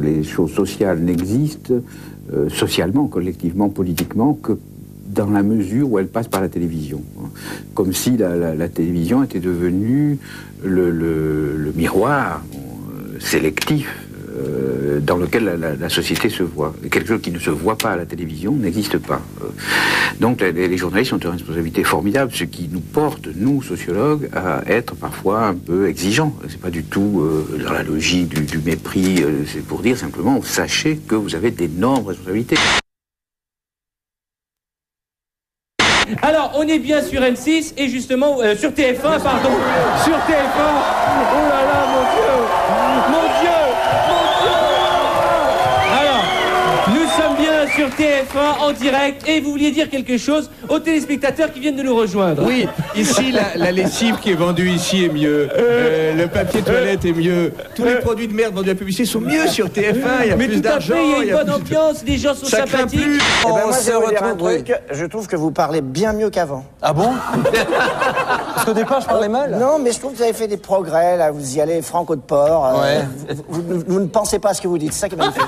les choses sociales n'existent socialement, collectivement, politiquement, que dans la mesure où elle passe par la télévision. Comme si la télévision était devenue le miroir sélectif dans lequel la société se voit. Quelque chose qui ne se voit pas à la télévision n'existe pas. Donc les journalistes ont une responsabilité formidable, ce qui nous porte, nous, sociologues, à être parfois un peu exigeants. C'est pas du tout dans la logique du mépris, c'est pour dire simplement, sachez que vous avez d'énormes responsabilités. Alors, on est bien sur M6 et justement, sur TF1, pardon. Sur TF1. Oh là là, mon Dieu. Mon Dieu. Alors, nous sommes bien sur TF1 en direct et vous vouliez dire quelque chose aux téléspectateurs qui viennent de nous rejoindre. Oui, ici, la lessive qui est vendue ici est mieux. Le papier toilette est mieux. Tous les produits de merde vendus à la publicité sont mieux sur TF1. Il y a plus d'argent. Il y a une bonne ambiance, les gens sont sympathiques. Eh ben moi, je vais vous dire un truc. Je trouve que vous parlez bien mieux qu'avant. Ah bon? Parce qu'au départ, je parlais mal. Non, mais je trouve que vous avez fait des progrès, là. Vous y allez franco de port. Ouais. Vous ne pensez pas à ce que vous dites. C'est ça qui est magnifique.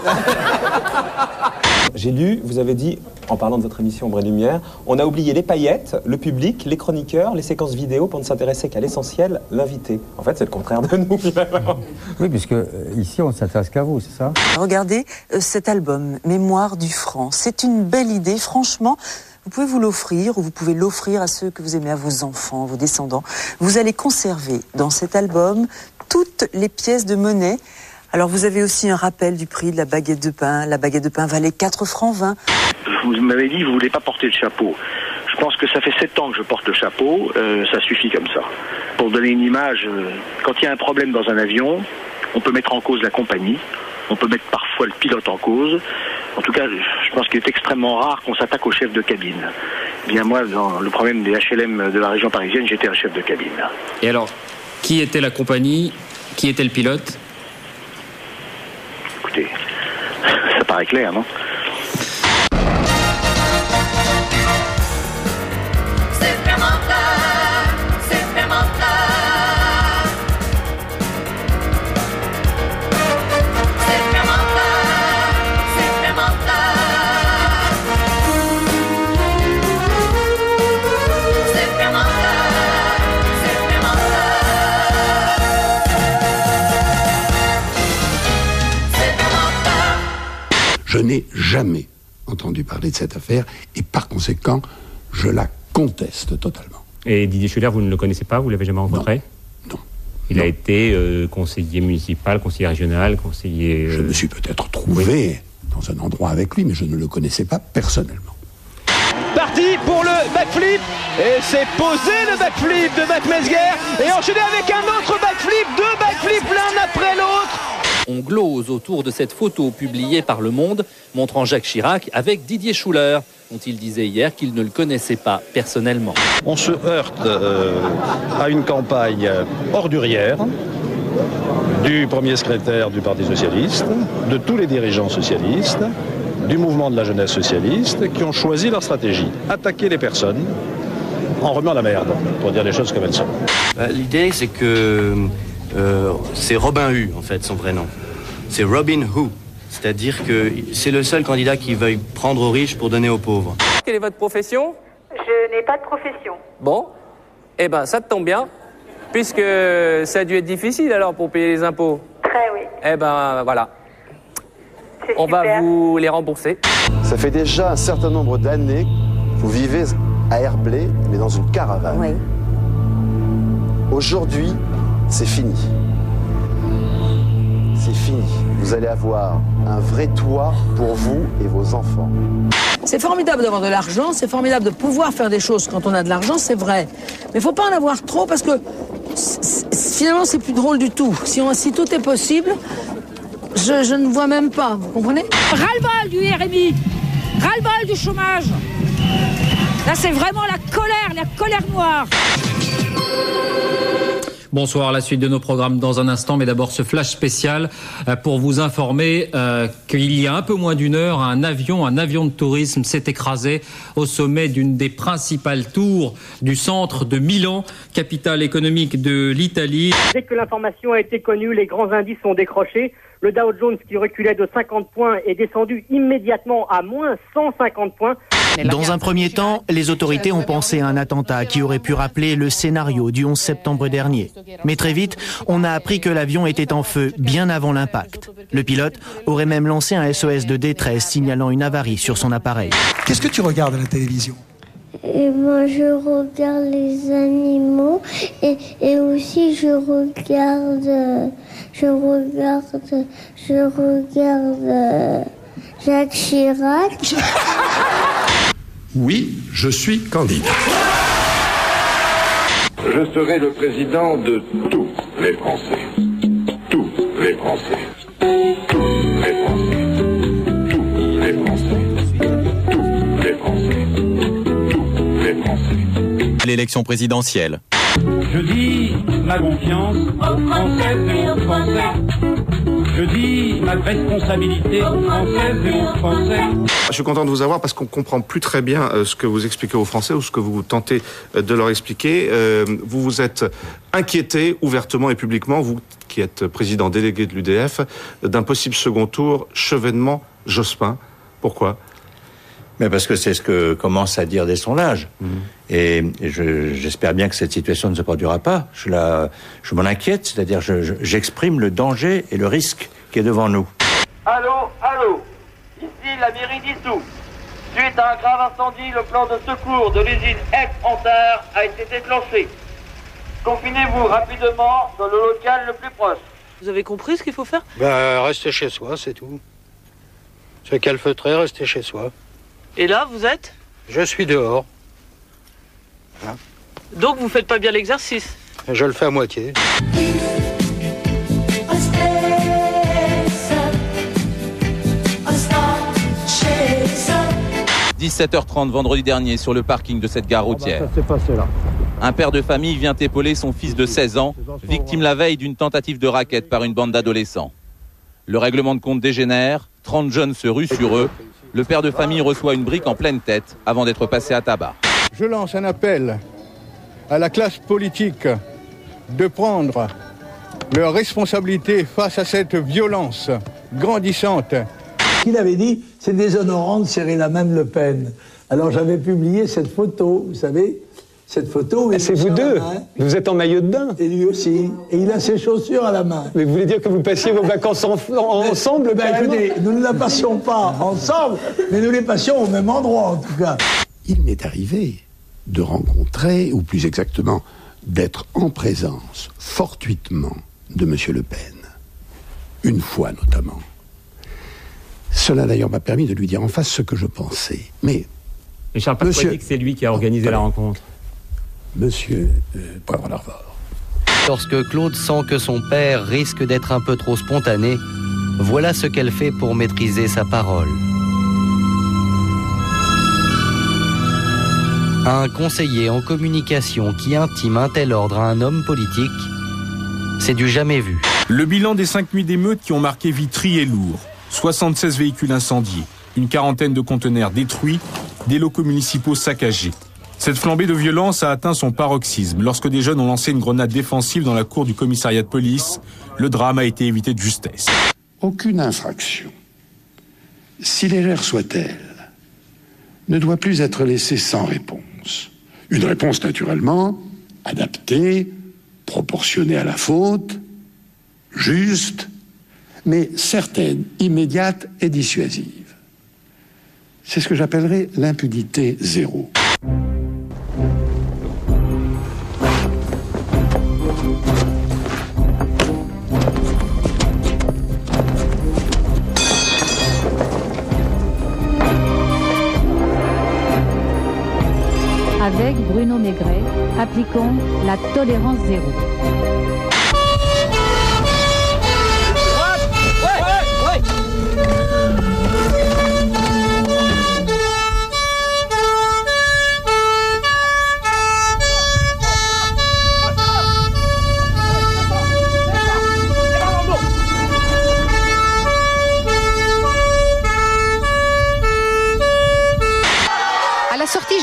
J'ai lu, vous avez dit, en parlant de votre émission Ombre et Lumière, on a oublié les paillettes, le public, les chroniqueurs, les séquences vidéo pour ne s'intéresser qu'à l'essentiel, l'invité. En fait, c'est le contraire de nous, finalement. Oui, puisque ici, on ne s'intéresse qu'à vous, c'est ça? Regardez cet album, Mémoire du franc. C'est une belle idée, franchement. Vous pouvez vous l'offrir ou vous pouvez l'offrir à ceux que vous aimez, à vos enfants, vos descendants. Vous allez conserver dans cet album toutes les pièces de monnaie. Alors vous avez aussi un rappel du prix de la baguette de pain. La baguette de pain valait 4 francs 20. Vous m'avez dit que vous ne voulez pas porter le chapeau. Je pense que ça fait 7 ans que je porte le chapeau, ça suffit comme ça. Pour donner une image, quand il y a un problème dans un avion, on peut mettre en cause la compagnie, on peut mettre parfois le pilote en cause. En tout cas, je pense qu'il est extrêmement rare qu'on s'attaque au chef de cabine. Bien moi, dans le problème des HLM de la région parisienne, j'étais un chef de cabine. Et alors, qui était la compagnie? Qui était le pilote? Écoutez, ça paraît clair, non? Je n'ai jamais entendu parler de cette affaire et par conséquent, je la conteste totalement. Et Didier Schuller, vous ne le connaissez pas? Vous ne l'avez jamais rencontré? Non. Il a été conseiller municipal, conseiller régional, conseiller... Je me suis peut-être trouvé dans un endroit avec lui, mais je ne le connaissais pas personnellement. Parti pour le backflip. Et c'est posé le backflip de Matt Mesguer. Et enchaîné avec un autre backflip. 2 backflips l'un après l'autre. On glose autour de cette photo publiée par Le Monde montrant Jacques Chirac avec Didier Schuller, dont il disait hier qu'il ne le connaissait pas personnellement. On se heurte à une campagne ordurière du premier secrétaire du Parti Socialiste, de tous les dirigeants socialistes, du mouvement de la jeunesse socialiste, qui ont choisi leur stratégie. Attaquer les personnes en remuant la merde, pour dire les choses comme elles sont. L'idée, c'est que c'est Robin Hu, en fait, son vrai nom. C'est Robin Who. C'est-à-dire que c'est le seul candidat qui veuille prendre aux riches pour donner aux pauvres. Quelle est votre profession? Je n'ai pas de profession. Bon, eh ben ça te tombe bien, puisque ça a dû être difficile alors pour payer les impôts. Très oui. Eh ben voilà. On super. va vous les rembourser. Ça fait déjà un certain nombre d'années que vous vivez à Herblay, mais dans une caravane. Oui. Aujourd'hui, c'est fini. C'est fini. Vous allez avoir un vrai toit pour vous et vos enfants. C'est formidable d'avoir de l'argent, c'est formidable de pouvoir faire des choses quand on a de l'argent, c'est vrai. Mais il ne faut pas en avoir trop parce que finalement, c'est plus drôle du tout. Si tout est possible, je ne vois même pas, vous comprenez? Ras-le-bol du RMI, ras-le-bol du chômage. Là, c'est vraiment la colère noire. Bonsoir, la suite de nos programmes dans un instant, mais d'abord ce flash spécial pour vous informer qu'il y a un peu moins d'une heure, un avion de tourisme s'est écrasé au sommet d'une des principales tours du centre de Milan, capitale économique de l'Italie. Dès que l'information a été connue, les grands indices sont décrochés. Le Dow Jones qui reculait de 50 points est descendu immédiatement à moins 150 points. Dans un premier temps, les autorités ont pensé à un attentat qui aurait pu rappeler le scénario du 11 septembre dernier. Mais très vite, on a appris que l'avion était en feu bien avant l'impact. Le pilote aurait même lancé un SOS de détresse signalant une avarie sur son appareil. Qu'est-ce que tu regardes à la télévision ? Et moi, je regarde les animaux et aussi je regarde Jacques Chirac. Oui, je suis candidat. Je serai le président de tous les Français. Tous les Français. Tous les Français. Tous les Français. Tous les Français. Tous les Français. L'élection présidentielle. Je dis ma confiance aux Françaises et aux Français. Je dis ma responsabilité aux Françaises et aux Français. Je suis content de vous avoir parce qu'on comprend plus très bien ce que vous expliquez aux Français ou ce que vous tentez de leur expliquer. Vous vous êtes inquiété ouvertement et publiquement, vous qui êtes président délégué de l'UDF, d'un possible second tour Chevènement-Jospin. Pourquoi ? Mais parce que c'est ce que commencent à dire des sondages. Et j'espère bien que cette situation ne se produira pas. Je m'en inquiète, c'est-à-dire j'exprime le danger et le risque qui est devant nous. Allô, allô, ici la mairie d'Issou. Suite à un grave incendie, le plan de secours de l'usine Ex-Antar a été déclenché. Confinez-vous rapidement dans le local le plus proche. Vous avez compris ce qu'il faut faire ? Restez chez soi, c'est tout. C'est calfeutré, restez chez soi. Et là, vous êtes ? Je suis dehors. Hein ? Donc vous faites pas bien l'exercice ? Je le fais à moitié. 17h30 vendredi dernier sur le parking de cette gare routière. Ça s'est passé là. Un père de famille vient épauler son fils de 16 ans, victime la veille d'une tentative de racket par une bande d'adolescents. Le règlement de compte dégénère, 30 jeunes se ruent sur eux. Le père de famille reçoit une brique en pleine tête avant d'être passé à tabac. Je lance un appel à la classe politique de prendre leurs responsabilités face à cette violence grandissante. Il avait dit, c'est déshonorant de serrer la main de Le Pen. Alors j'avais publié cette photo, vous savez, cette photo. C'est vous deux. Vous êtes en maillot de bain. Et lui aussi. Et il a ses chaussures à la main. Mais vous voulez dire que vous passiez vos vacances ensemble? Écoutez, nous ne la passions pas ensemble, mais nous les passions au même endroit en tout cas. Il m'est arrivé de rencontrer, ou plus exactement, d'être en présence, fortuitement, de M. Le Pen. Une fois notamment. Cela d'ailleurs m'a permis de lui dire en face ce que je pensais. Mais Charles Pasqua dit que c'est lui qui a organisé la rencontre. Monsieur Poivre d'Arvor. Lorsque Claude sent que son père risque d'être un peu trop spontané, voilà ce qu'elle fait pour maîtriser sa parole. Un conseiller en communication qui intime un tel ordre à un homme politique, c'est du jamais vu. Le bilan des 5 nuits d'émeutes qui ont marqué Vitry est lourd. 76 véhicules incendiés, une quarantaine de conteneurs détruits, des locaux municipaux saccagés. Cette flambée de violence a atteint son paroxysme. Lorsque des jeunes ont lancé une grenade défensive dans la cour du commissariat de police, le drame a été évité de justesse. Aucune infraction, si légère soit-elle, ne doit plus être laissée sans réponse. Une réponse naturellement adaptée, proportionnée à la faute, juste, mais certaine, immédiate et dissuasive. C'est ce que j'appellerais l'impunité zéro. Avec Bruno Maigret, appliquons la tolérance zéro.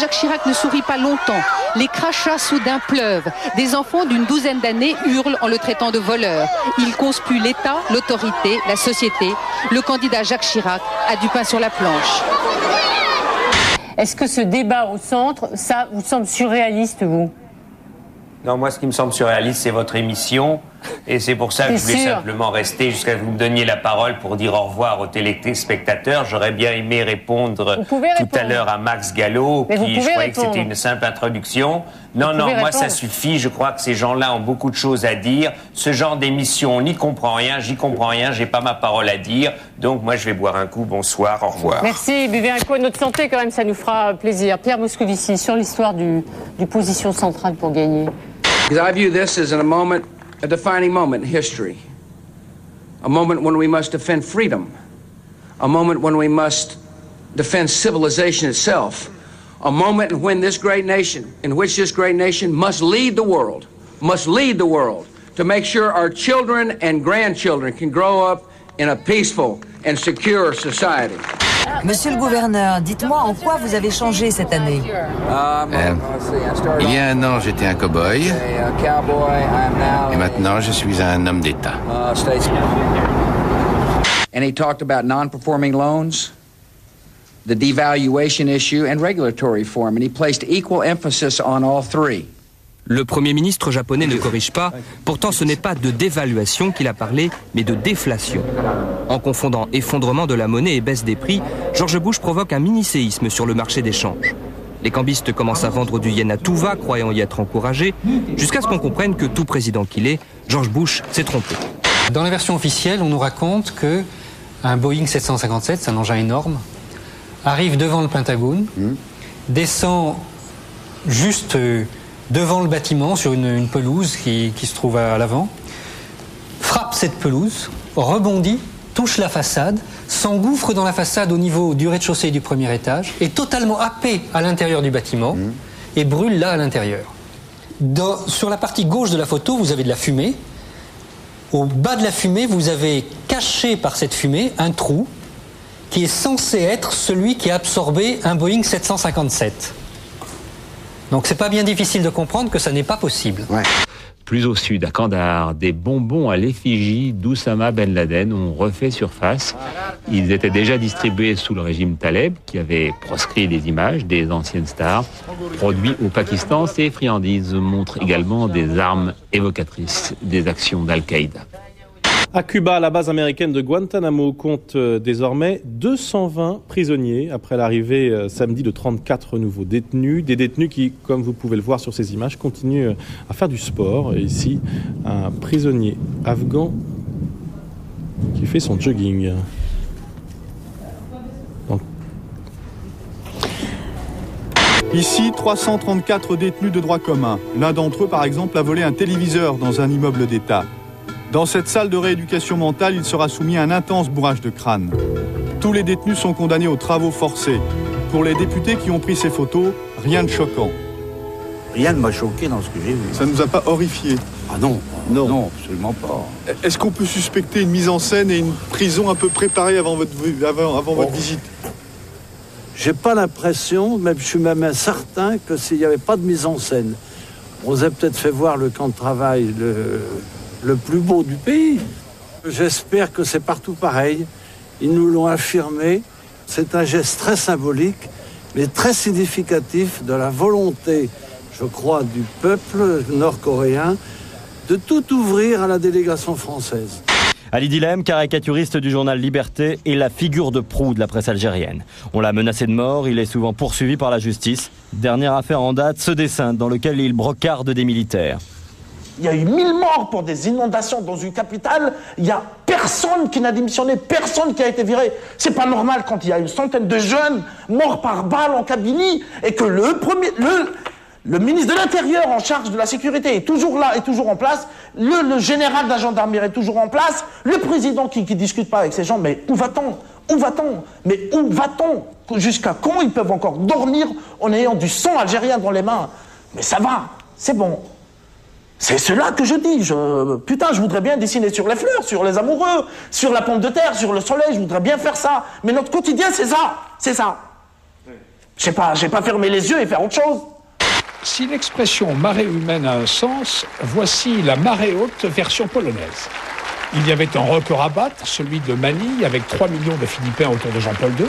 Jacques Chirac ne sourit pas longtemps. Les crachats soudain pleuvent. Des enfants d'une douzaine d'années hurlent en le traitant de voleur. Il conspue l'État, l'autorité, la société. Le candidat Jacques Chirac a du pain sur la planche. Est-ce que ce débat au centre, ça vous semble surréaliste, vous? Non, moi, ce qui me semble surréaliste, c'est votre émission. Et c'est pour ça que je voulais simplement rester jusqu'à ce que vous me donniez la parole pour dire au revoir aux téléspectateurs. J'aurais bien aimé répondre tout à l'heure à Max Gallo, qui je croyais que c'était une simple introduction. Non, moi, ça suffit. Je crois que ces gens-là ont beaucoup de choses à dire. Ce genre d'émission, on n'y comprend rien, j'y comprends rien, j'ai pas ma parole à dire. Donc, moi, je vais boire un coup. Bonsoir, au revoir. Merci, buvez un coup à notre santé, quand même, ça nous fera plaisir. Pierre Moscovici, sur l'histoire du position centrale pour gagner. Because I view this as a defining moment in history. A moment when we must defend freedom. A moment when we must defend civilization itself. A moment in which this great nation must lead the world to make sure our children and grandchildren can grow up in a peaceful and secure society. Monsieur le gouverneur, dites-moi en quoi vous avez changé cette année. Il y a un an, j'étais un cow-boy. Et maintenant, je suis un homme d'État. And he talked about non-performing loans, the devaluation issue, and regulatory reform. And he placed equal emphasis on all three. Le Premier ministre japonais ne corrige pas, pourtant ce n'est pas de dévaluation qu'il a parlé, mais de déflation. En confondant effondrement de la monnaie et baisse des prix, George Bush provoque un mini-séisme sur le marché des changes. Les cambistes commencent à vendre du yen à tout va, croyant y être encouragés, jusqu'à ce qu'on comprenne que tout président qu'il est, George Bush s'est trompé. Dans la version officielle, on nous raconte que un Boeing 757, c'est un engin énorme, arrive devant le Pentagone, descend juste devant le bâtiment, sur une pelouse qui se trouve à l'avant, frappe cette pelouse, rebondit, touche la façade, s'engouffre dans la façade au niveau du rez-de-chaussée du premier étage, est totalement happé à l'intérieur du bâtiment et brûle là à l'intérieur. Sur la partie gauche de la photo, vous avez de la fumée. Au bas de la fumée, vous avez caché par cette fumée un trou qui est censé être celui qui a absorbé un Boeing 757. Donc c'est pas bien difficile de comprendre que ça n'est pas possible. Ouais. Plus au sud, à Kandahar, des bonbons à l'effigie d'Oussama Ben Laden ont refait surface. Ils étaient déjà distribués sous le régime Taleb, qui avait proscrit les images des anciennes stars. Produits au Pakistan, ces friandises montrent également des armes évocatrices des actions d'Al-Qaïda. À Cuba, la base américaine de Guantanamo compte désormais 220 prisonniers après l'arrivée samedi de 34 nouveaux détenus. Des détenus qui, comme vous pouvez le voir sur ces images, continuent à faire du sport. Et ici, un prisonnier afghan qui fait son jogging. Ici, 334 détenus de droit commun. L'un d'entre eux, par exemple, a volé un téléviseur dans un immeuble d'État. Dans cette salle de rééducation mentale, il sera soumis à un intense bourrage de crâne. Tous les détenus sont condamnés aux travaux forcés. Pour les députés qui ont pris ces photos, rien de choquant. Rien ne m'a choqué dans ce que j'ai vu. Ça ne nous a pas horrifiés? Ah non, non, absolument pas. Est-ce qu'on peut suspecter une mise en scène et une prison un peu préparée avant votre visite? J'ai pas l'impression, je suis même certain que s'il n'y avait pas de mise en scène, on vous a peut-être fait voir le camp de travail le plus beau du pays. J'espère que c'est partout pareil. Ils nous l'ont affirmé. C'est un geste très symbolique, mais très significatif de la volonté, je crois, du peuple nord-coréen de tout ouvrir à la délégation française. Ali Dilem, caricaturiste du journal Liberté, est la figure de proue de la presse algérienne. On l'a menacé de mort, il est souvent poursuivi par la justice. Dernière affaire en date, ce dessin dans lequel il brocarde des militaires. Il y a eu 1000 morts pour des inondations dans une capitale. Il n'y a personne qui n'a démissionné, personne qui a été viré. C'est pas normal quand il y a une centaine de jeunes morts par balle en Kabylie et que le ministre de l'Intérieur en charge de la sécurité est toujours là, est toujours en place. Le général de la gendarmerie est toujours en place. Le président qui discute pas avec ces gens. Mais où va-t-on? Où va-t-on? Mais où va-t-on? Jusqu'à quand ils peuvent encore dormir en ayant du sang algérien dans les mains? Mais ça va, c'est bon. C'est cela que je dis. Putain, je voudrais bien dessiner sur les fleurs, sur les amoureux, sur la pomme de terre, sur le soleil. Je voudrais bien faire ça. Mais notre quotidien, c'est ça. C'est ça. J'ai pas fermé les yeux et faire autre chose. Si l'expression marée humaine a un sens, voici la marée haute version polonaise. Il y avait un record à battre, celui de Manille, avec 3 millions de Philippins autour de Jean-Paul II.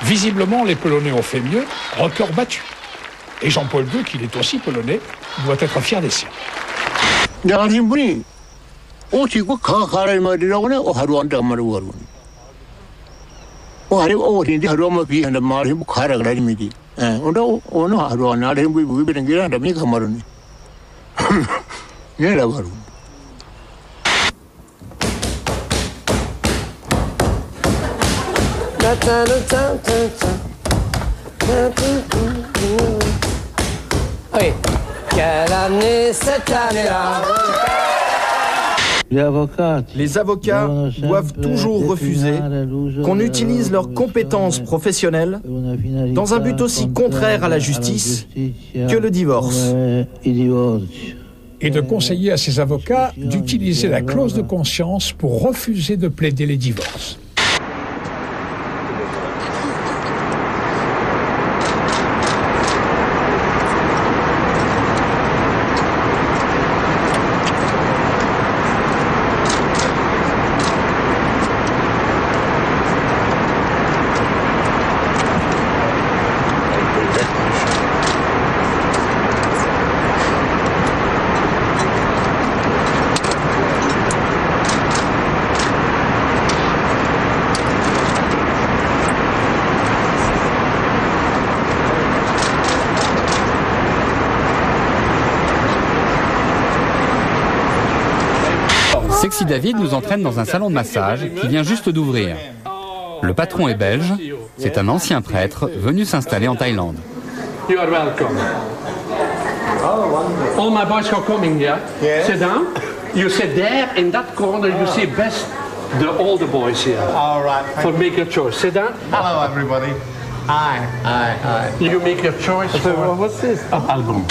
Visiblement, les Polonais ont fait mieux, record battu. Et Jean-Paul II, qui est aussi polonais, doit être fier des siens. Oui, quelle année cette année-là? Les avocats doivent toujours refuser qu'on utilise leurs compétences professionnelles dans un but aussi contraire à la justice que le divorce. Et de conseiller à ses avocats d'utiliser la clause de conscience pour refuser de plaider les divorces. Sexy David nous entraîne dans un salon de massage qui vient juste d'ouvrir. Le patron est belge, c'est un ancien prêtre venu s'installer en Thaïlande. You are welcome. All my boys are coming here. Yeah. Sit down. You sit there in that corner. You see best the older boys here. All right. For make your choice. Sit down. Hello, everybody. Hi. You make your choice. What's this? Album.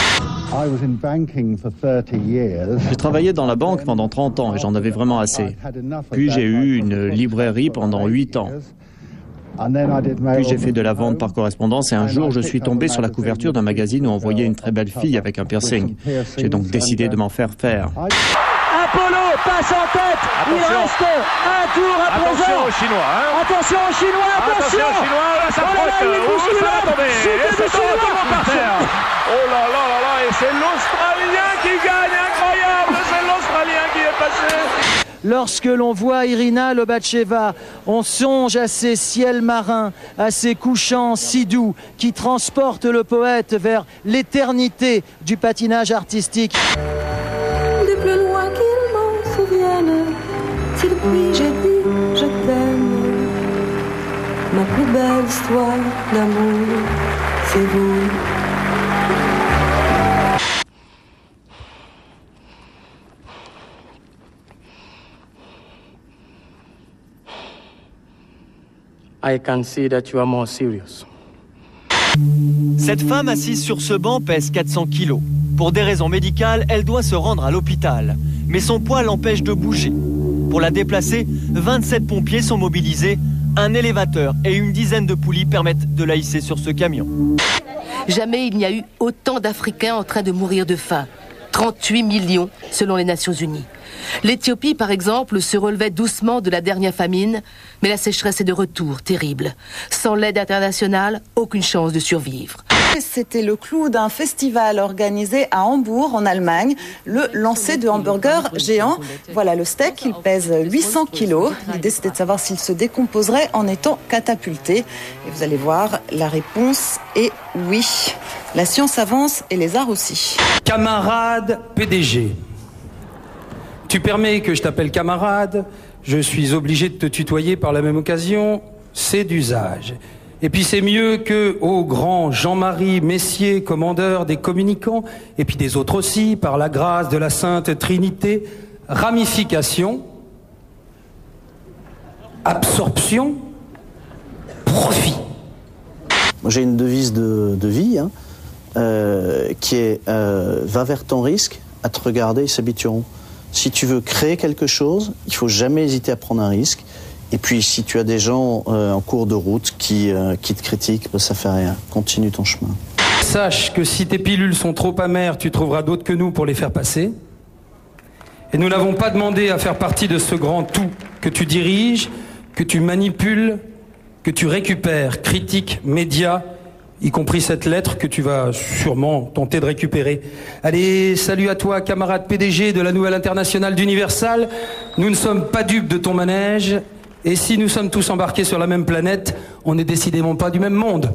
J'ai travaillé dans la banque pendant 30 ans et j'en avais vraiment assez. Puis j'ai eu une librairie pendant 8 ans. Puis j'ai fait de la vente par correspondance et un jour je suis tombé sur la couverture d'un magazine où on voyait une très belle fille avec un piercing. J'ai donc décidé de m'en faire faire. Apollo passe en tête. Il reste un tour à présent. Attention aux Chinois. Attention aux Chinois. Attention aux Chinois. Là, ça frotte. Ça va tomber. C'est totalement par terre. Oh là là là là. Et c'est l'Australien qui gagne. Incroyable. C'est l'Australien qui est passé. Lorsque l'on voit Irina Lobacheva, on songe à ces ciels marins, à ces couchants si doux qui transportent le poète vers l'éternité du patinage artistique. Du plus loin qu'il m'en souvienne, si depuis j'ai dit je t'aime, ma plus belle histoire d'amour, c'est vous. I can see that you are more serious. Cette femme assise sur ce banc pèse 400 kilos. Pour des raisons médicales, elle doit se rendre à l'hôpital. Mais son poids l'empêche de bouger. Pour la déplacer, 27 pompiers sont mobilisés. Un élévateur et une dizaine de poulies permettent de la hisser sur ce camion. Jamais il n'y a eu autant d'Africains en train de mourir de faim. 38 millions selon les Nations Unies. L'Éthiopie, par exemple, se relevait doucement de la dernière famine, mais la sécheresse est de retour, terrible. Sans l'aide internationale, aucune chance de survivre. C'était le clou d'un festival organisé à Hambourg, en Allemagne, le lancer de hamburgers géants. Voilà le steak, il pèse 800 kilos. L'idée, c'était de savoir s'il se décomposerait en étant catapulté. Et vous allez voir, la réponse est oui. La science avance et les arts aussi. Camarade PDG. Tu permets que je t'appelle camarade, je suis obligé de te tutoyer par la même occasion, c'est d'usage. Et puis c'est mieux que au grand Jean-Marie Messier, commandeur des communicants, et puis des autres aussi, par la grâce de la Sainte Trinité, ramification, absorption, profit. Moi j'ai une devise de vie qui est va vers ton risque, à te regarder, ils s'habitueront. Si tu veux créer quelque chose, il ne faut jamais hésiter à prendre un risque Et puis si tu as des gens en cours de route qui te critiquent, ben, ça fait rien. Continue ton chemin. Sache que si tes pilules sont trop amères, tu trouveras d'autres que nous pour les faire passer. Et nous n'avons pas demandé à faire partie de ce grand tout que tu diriges, que tu manipules, que tu récupères, critiques, médias, y compris cette lettre que tu vas sûrement tenter de récupérer. Allez, salut à toi, camarade PDG de la Nouvelle Internationale d'Universal. Nous ne sommes pas dupes de ton manège, et si nous sommes tous embarqués sur la même planète, on n'est décidément pas du même monde.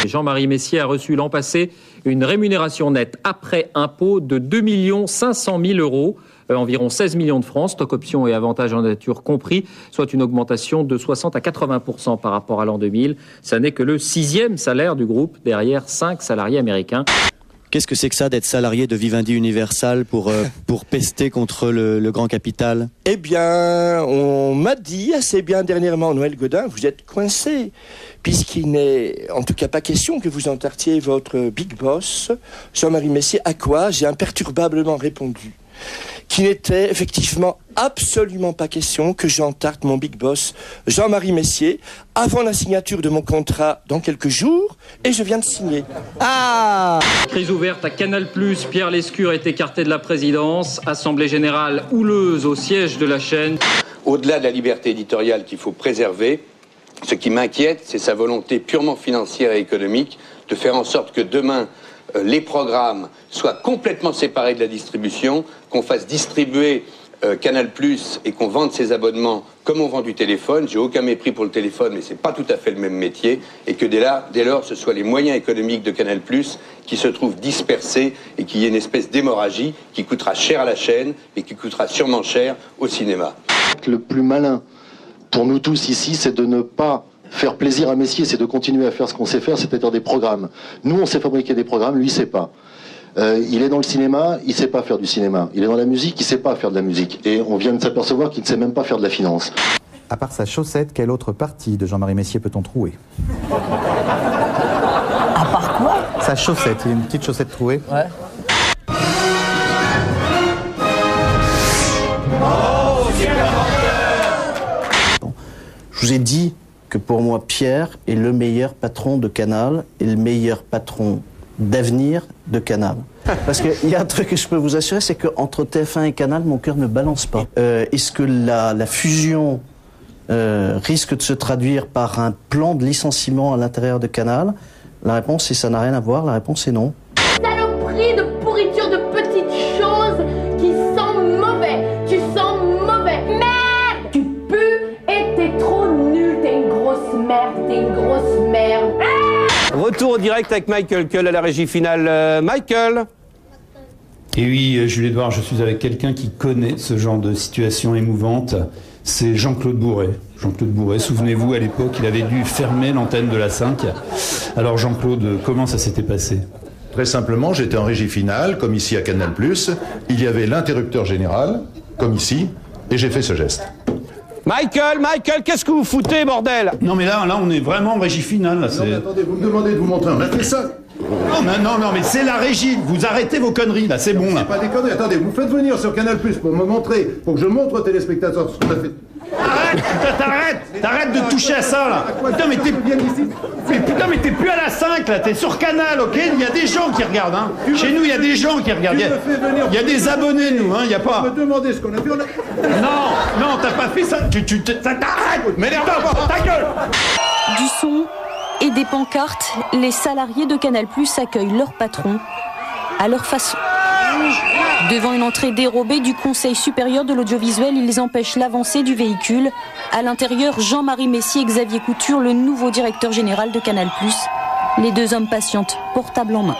Jean-Marie Messier a reçu l'an passé une rémunération nette après impôt de 2 500 000 €, environ 16 millions de francs, stock options et avantages en nature compris, soit une augmentation de 60 à 80% par rapport à l'an 2000. Ça n'est que le 6e salaire du groupe, derrière 5 salariés américains. Qu'est-ce que c'est que ça d'être salarié de Vivendi Universal pour pester contre le grand capital? Eh bien, on m'a dit assez bien dernièrement, Noël Godin, vous êtes coincé, puisqu'il n'est en tout cas pas question que vous entartiez votre big boss, Jean-Marie Messier, à quoi j'ai imperturbablement répondu qu'il n'était effectivement absolument pas question que j'entarte mon big boss, Jean-Marie Messier, avant la signature de mon contrat dans quelques jours, et je viens de signer. Ah! Crise ouverte à Canal+, Pierre Lescure est écarté de la présidence, assemblée générale houleuse au siège de la chaîne. Au-delà de la liberté éditoriale qu'il faut préserver, ce qui m'inquiète, c'est sa volonté purement financière et économique de faire en sorte que demain, les programmes soient complètement séparés de la distribution, qu'on fasse distribuer Canal+ et qu'on vende ses abonnements comme on vend du téléphone. J'ai aucun mépris pour le téléphone, mais c'est pas tout à fait le même métier, et que dès lors, ce soit les moyens économiques de Canal+ qui se trouvent dispersés et qu'il y ait une espèce d'hémorragie qui coûtera cher à la chaîne et qui coûtera sûrement cher au cinéma. Le plus malin pour nous tous ici, c'est de ne pas faire plaisir à Messier, c'est de continuer à faire ce qu'on sait faire, c'est-à-dire des programmes. Nous, on sait fabriquer des programmes, lui, il sait pas. Il est dans le cinéma, il sait pas faire du cinéma. Il est dans la musique, il sait pas faire de la musique. Et on vient de s'apercevoir qu'il ne sait même pas faire de la finance. À part sa chaussette, quelle autre partie de Jean-Marie Messier peut-on trouer? À part quoi? Sa chaussette, il y a une petite chaussette trouée. Ouais. Je vous ai dit que pour moi, Pierre est le meilleur patron de Canal et le meilleur patron d'avenir de Canal. Parce qu'il y a un truc que je peux vous assurer, c'est qu'entre TF1 et Canal, mon cœur ne balance pas. Est-ce que la fusion risque de se traduire par un plan de licenciement à l'intérieur de Canal? La réponse est ça n'a rien à voir, la réponse est non. Saloperie de pourriture de petites choses qui sentent mauvais. Tu sens mauvais. Merde! Tu pues et t'es trop nul. T'es une grosse merde. T'es une grosse merde. Retour au direct avec Michael Cull à la régie finale. Michael. Et oui, Jules-Édouard, je suis avec quelqu'un qui connaît ce genre de situation émouvante. C'est Jean-Claude Bourret. Jean-Claude Bourret, souvenez-vous, à l'époque, il avait dû fermer l'antenne de la 5. Alors Jean-Claude, comment ça s'était passé? Très simplement, j'étais en régie finale, comme ici à Canal+. Il y avait l'interrupteur général, comme ici, et j'ai fait ce geste. Michael, qu'est-ce que vous foutez, bordel? Non mais là, on est vraiment en régie finale. Là, non mais attendez, vous me demandez de vous montrer, on a fait ça. Non, mais c'est la régie. Vous arrêtez vos conneries, là, c'est bon, là. C'est pas des conneries, attendez, vous faites venir sur Canal+, pour me montrer, pour que je montre aux téléspectateurs ce qu'on a fait. T'arrêtes de toucher à ça, là. Putain, mais t'es plus à la 5, là, t'es sur Canal, ok? Il y a des gens qui regardent, hein. Chez nous, il y a des gens qui regardent. Il y a des abonnés, nous, hein, il y a pas... Tu me demandais ce qu'on a fait, Non, t'as pas fait ça. Ça t'arrête. M'énerve pas, ta gueule. Du son et des pancartes, les salariés de Canal+ accueillent leur patron à leur façon. Devant une entrée dérobée du Conseil supérieur de l'audiovisuel, ils empêchent l'avancée du véhicule. À l'intérieur, Jean-Marie Messier et Xavier Couture, le nouveau directeur général de Canal+. Les deux hommes patientent, portable en main.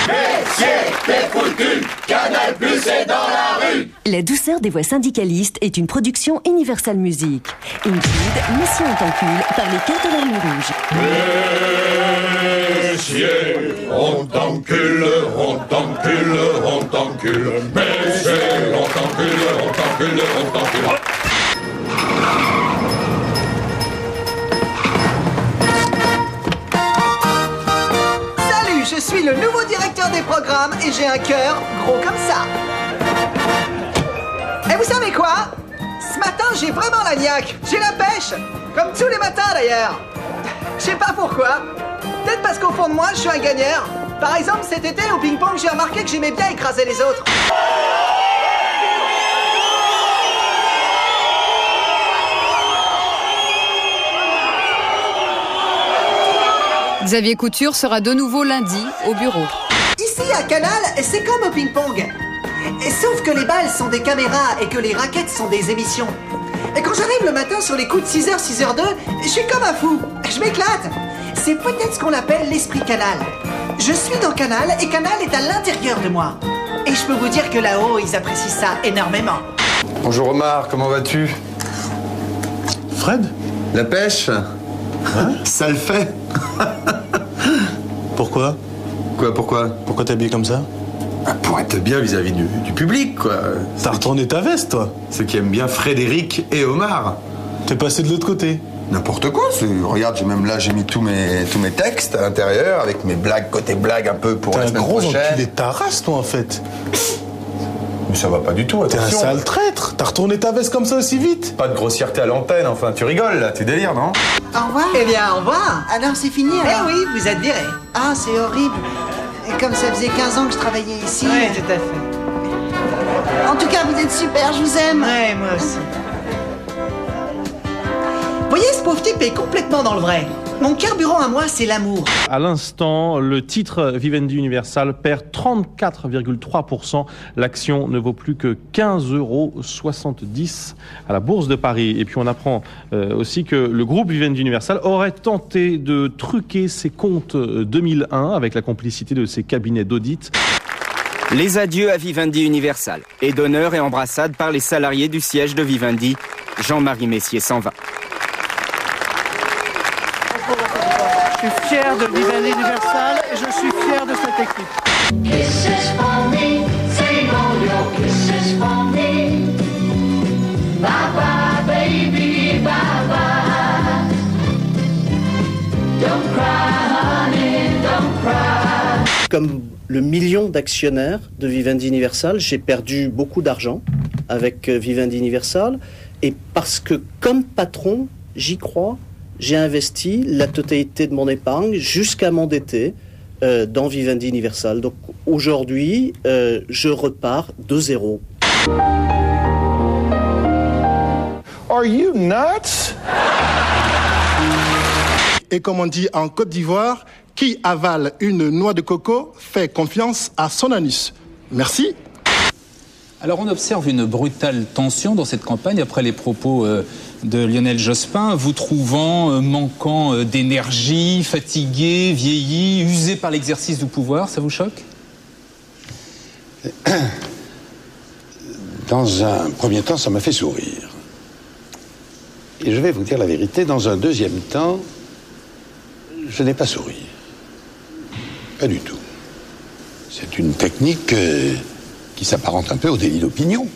Messier, t'es foutu, Canal+ est dans la rue. La douceur des voix syndicalistes est une production Universal Music. Include Messier en t'encule par les Cœurs de l'Armée Rouge. Messier, on t'encule, on t'encule, on t'encule. Messier, on t'encule, on t'encule, on t'encule. Je suis le nouveau directeur des programmes et j'ai un cœur gros comme ça. Et vous savez quoi? Ce matin, j'ai vraiment la niaque. J'ai la pêche. Comme tous les matins d'ailleurs. Je sais pas pourquoi. Peut-être parce qu'au fond de moi, je suis un gagneur. Par exemple, cet été, au ping-pong, j'ai remarqué que j'aimais bien écraser les autres. Xavier Couture sera de nouveau lundi au bureau. Ici, à Canal, c'est comme au ping-pong. Sauf que les balles sont des caméras et que les raquettes sont des émissions. Et quand j'arrive le matin sur les coups de 6h, 6h02, je suis comme un fou. Je m'éclate. C'est peut-être ce qu'on appelle l'esprit Canal. Je suis dans Canal et Canal est à l'intérieur de moi. Et je peux vous dire que là-haut, ils apprécient ça énormément. Bonjour Omar, comment vas-tu? Fred? La pêche? Hein? Ça le fait. Pourquoi? Quoi, pourquoi? Pourquoi t'es habillé comme ça? Pour être bien vis-à-vis du public, quoi. T'as retourné ta veste, toi? Ceux qui aiment bien Frédéric et Omar. T'es passé de l'autre côté? N'importe quoi. Regarde, j'ai mis tous mes textes à l'intérieur avec mes blagues, côté blague un peu pour la semaine prochaine. T'es un gros enculé de ta race, toi, en fait. Mais ça va pas du tout, attention. T'es un sale traître. T'as retourné ta veste comme ça aussi vite? Pas de grossièreté à l'antenne, enfin, tu rigoles, là, tu délires, non? Au revoir. Eh bien, au revoir. Alors, c'est fini, alors? Eh oui, vous êtes viré. Ah, c'est horrible. Et comme ça faisait 15 ans que je travaillais ici... Oui, tout à fait. En tout cas, vous êtes super, je vous aime. Ouais, moi aussi. Vous voyez, ce pauvre type est complètement dans le vrai. Mon carburant à moi, c'est l'amour. À l'instant, le titre Vivendi Universal perd 34,3%. L'action ne vaut plus que 15,70 € à la Bourse de Paris. Et puis on apprend aussi que le groupe Vivendi Universal aurait tenté de truquer ses comptes 2001 avec la complicité de ses cabinets d'audit. Les adieux à Vivendi Universal. Et d'honneur et embrassade par les salariés du siège de Vivendi. Jean-Marie Messier s'en va. Je suis fier de Vivendi Universal et je suis fier de cette équipe. Kisses for me, sing all your kisses for me. Bye bye, baby, bye bye. Don't cry, honey, don't cry. Comme le million d'actionnaires de Vivendi Universal, j'ai perdu beaucoup d'argent avec Vivendi Universal. Et parce que, comme patron, j'y crois, j'ai investi la totalité de mon épargne jusqu'à m'endetter dans Vivendi Universal. Donc aujourd'hui, je repars de zéro. Are you nuts? Et comme on dit en Côte d'Ivoire, qui avale une noix de coco fait confiance à son anus. Merci. Alors on observe une brutale tension dans cette campagne après les propos de Lionel Jospin, vous trouvant manquant d'énergie, fatigué, vieilli, usé par l'exercice du pouvoir, ça vous choque? Dans un premier temps, ça m'a fait sourire. Et je vais vous dire la vérité, dans un deuxième temps, je n'ai pas souri. Pas du tout. C'est une technique qui s'apparente un peu au délit d'opinion.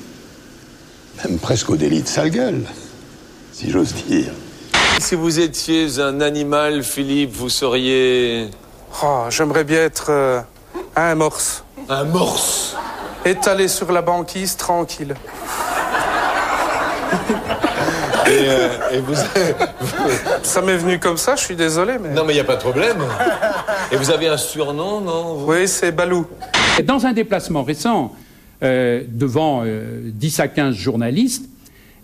Même presque au délit de sale gueule, si j'ose dire. Si vous étiez un animal, Philippe, vous seriez... Oh, j'aimerais bien être un morse. Un morse? Étalé sur la banquise, tranquille. Et vous... Ça m'est venu comme ça, je suis désolé, mais... Non, mais il n'y a pas de problème. Et vous avez un surnom, non? Oui, c'est Balou. Dans un déplacement récent, devant 10 à 15 journalistes,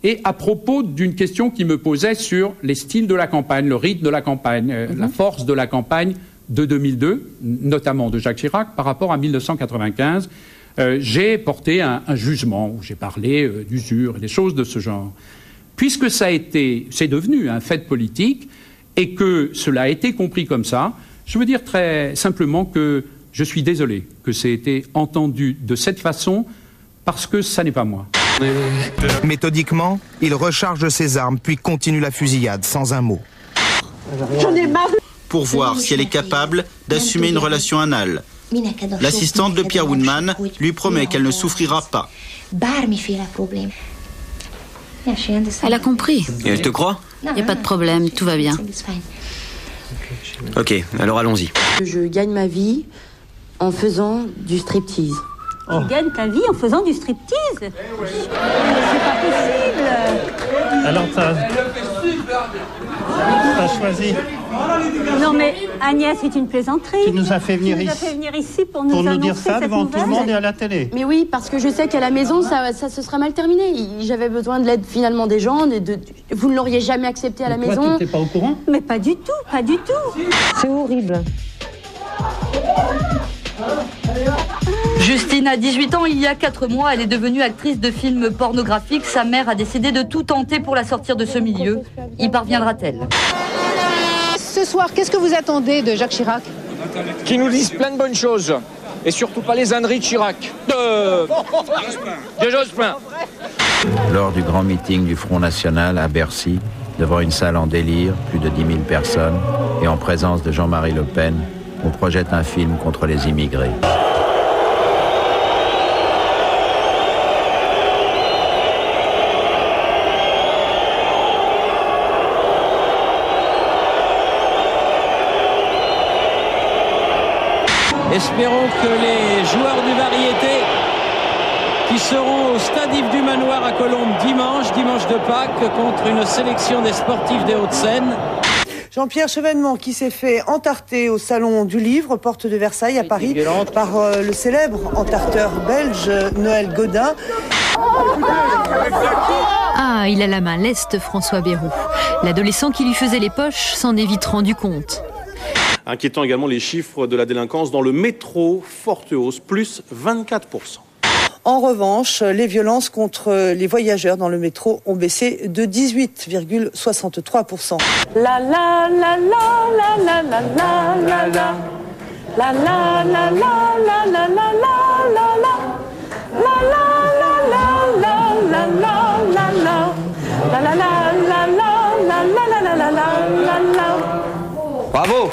et à propos d'une question qui me posait sur les styles de la campagne, le rythme de la campagne, la force de la campagne de 2002, notamment de Jacques Chirac, par rapport à 1995, j'ai porté un jugement où j'ai parlé d'usure et des choses de ce genre. Puisque c'est devenu un fait politique et que cela a été compris comme ça, je veux dire très simplement que je suis désolé que ça ait été entendu de cette façon parce que ça n'est pas moi. Méthodiquement, il recharge ses armes puis continue la fusillade sans un mot. J'en ai marre. Pour voir si elle est capable d'assumer une relation anale. L'assistante de Pierre Woodman lui promet qu'elle ne souffrira pas. Elle a compris. Et elle te croit? Il n'y a pas de problème, tout va bien. Ok, alors allons-y. Je gagne ma vie en faisant du striptease. Tu gagnes ta vie en faisant du striptease? C'est pas possible. Alors, t'as choisi. Non mais Agnès, c'est une plaisanterie. Tu nous as fait venir ici. Tu nous as fait venir ici pour nous dire ça cette devant nouvelle. tout le monde et à la télé. Mais oui, parce que je sais qu'à la maison, ça se sera mal terminé. J'avais besoin de l'aide finalement des gens. Vous ne l'auriez jamais accepté à la maison. Toi, tu n'étais pas au courant? Mais pas du tout, pas du tout. C'est horrible. Justine a 18 ans, il y a 4 mois, elle est devenue actrice de films pornographiques. Sa mère a décidé de tout tenter pour la sortir de ce milieu. Y parviendra-t-elle? Ce soir, qu'est-ce que vous attendez de Jacques Chirac? Qui nous disent plein de bonnes choses. Et surtout pas les âneries de Chirac. De Jospin. Lors du grand meeting du Front National à Bercy, devant une salle en délire, plus de 10 000 personnes, et en présence de Jean-Marie Le Pen, on projette un film contre les immigrés. Espérons que les joueurs du Variété, qui seront au stade Yves du Manoir à Colombes dimanche de Pâques, contre une sélection des sportifs des Hauts-de-Seine. Jean-Pierre Chevènement qui s'est fait entarter au Salon du Livre, porte de Versailles à Paris, par le célèbre entarteur belge Noël Godin. Ah, il a la main leste, François Bayrou. L'adolescent qui lui faisait les poches s'en est vite rendu compte. Inquiétant également les chiffres de la délinquance dans le métro, forte hausse, plus 24%. En revanche, les violences contre les voyageurs dans le métro ont baissé de 18,63%. La la la la la la la la la la la la la la la la la la la. Bravo.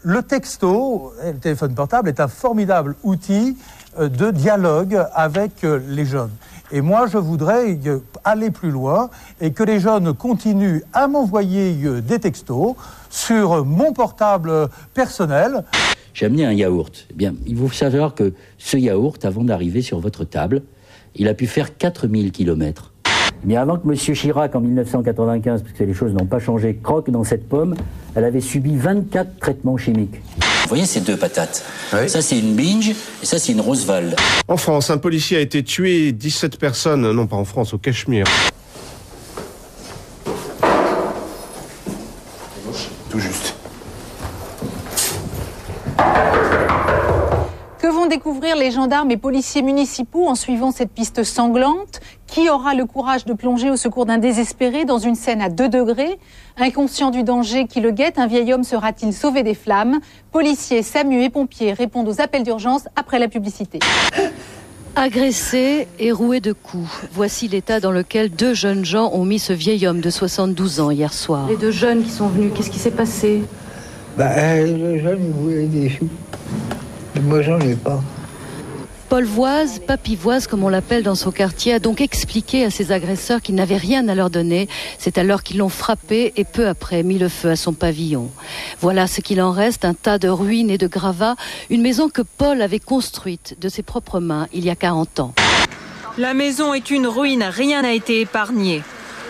Le texto, le téléphone portable, est un formidable outil de dialogue avec les jeunes. Et moi, je voudrais aller plus loin et que les jeunes continuent à m'envoyer des textos sur mon portable personnel. J'ai amené un yaourt. Eh bien, il faut savoir que ce yaourt, avant d'arriver sur votre table, il a pu faire 4000 kilomètres. Mais avant que M. Chirac, en 1995, parce que les choses n'ont pas changé, croque dans cette pomme, elle avait subi 24 traitements chimiques. Vous voyez ces deux patates? Oui. Ça, c'est une Binge et ça, c'est une Roosevelt. En France, un policier a été tué, 17 personnes, non pas en France, au Cachemire. Tout juste. Que vont découvrir les gendarmes et policiers municipaux en suivant cette piste sanglante? Qui aura le courage de plonger au secours d'un désespéré dans une scène à 2 degrés? Inconscient du danger qui le guette, un vieil homme sera-t-il sauvé des flammes? Policiers, SAMU et pompiers répondent aux appels d'urgence après la publicité. Agressé et roué de coups. Voici l'état dans lequel 2 jeunes gens ont mis ce vieil homme de 72 ans hier soir. Les 2 jeunes qui sont venus, qu'est-ce qui s'est passé? Les jeunes voulaient des sous. Moi, j'en ai pas. Paul Voise, Papy Voise comme on l'appelle dans son quartier, a donc expliqué à ses agresseurs qu'ils n'avaient rien à leur donner. C'est alors qu'ils l'ont frappé et peu après mis le feu à son pavillon. Voilà ce qu'il en reste, un tas de ruines et de gravats, une maison que Paul avait construite de ses propres mains il y a 40 ans. La maison est une ruine, rien n'a été épargné.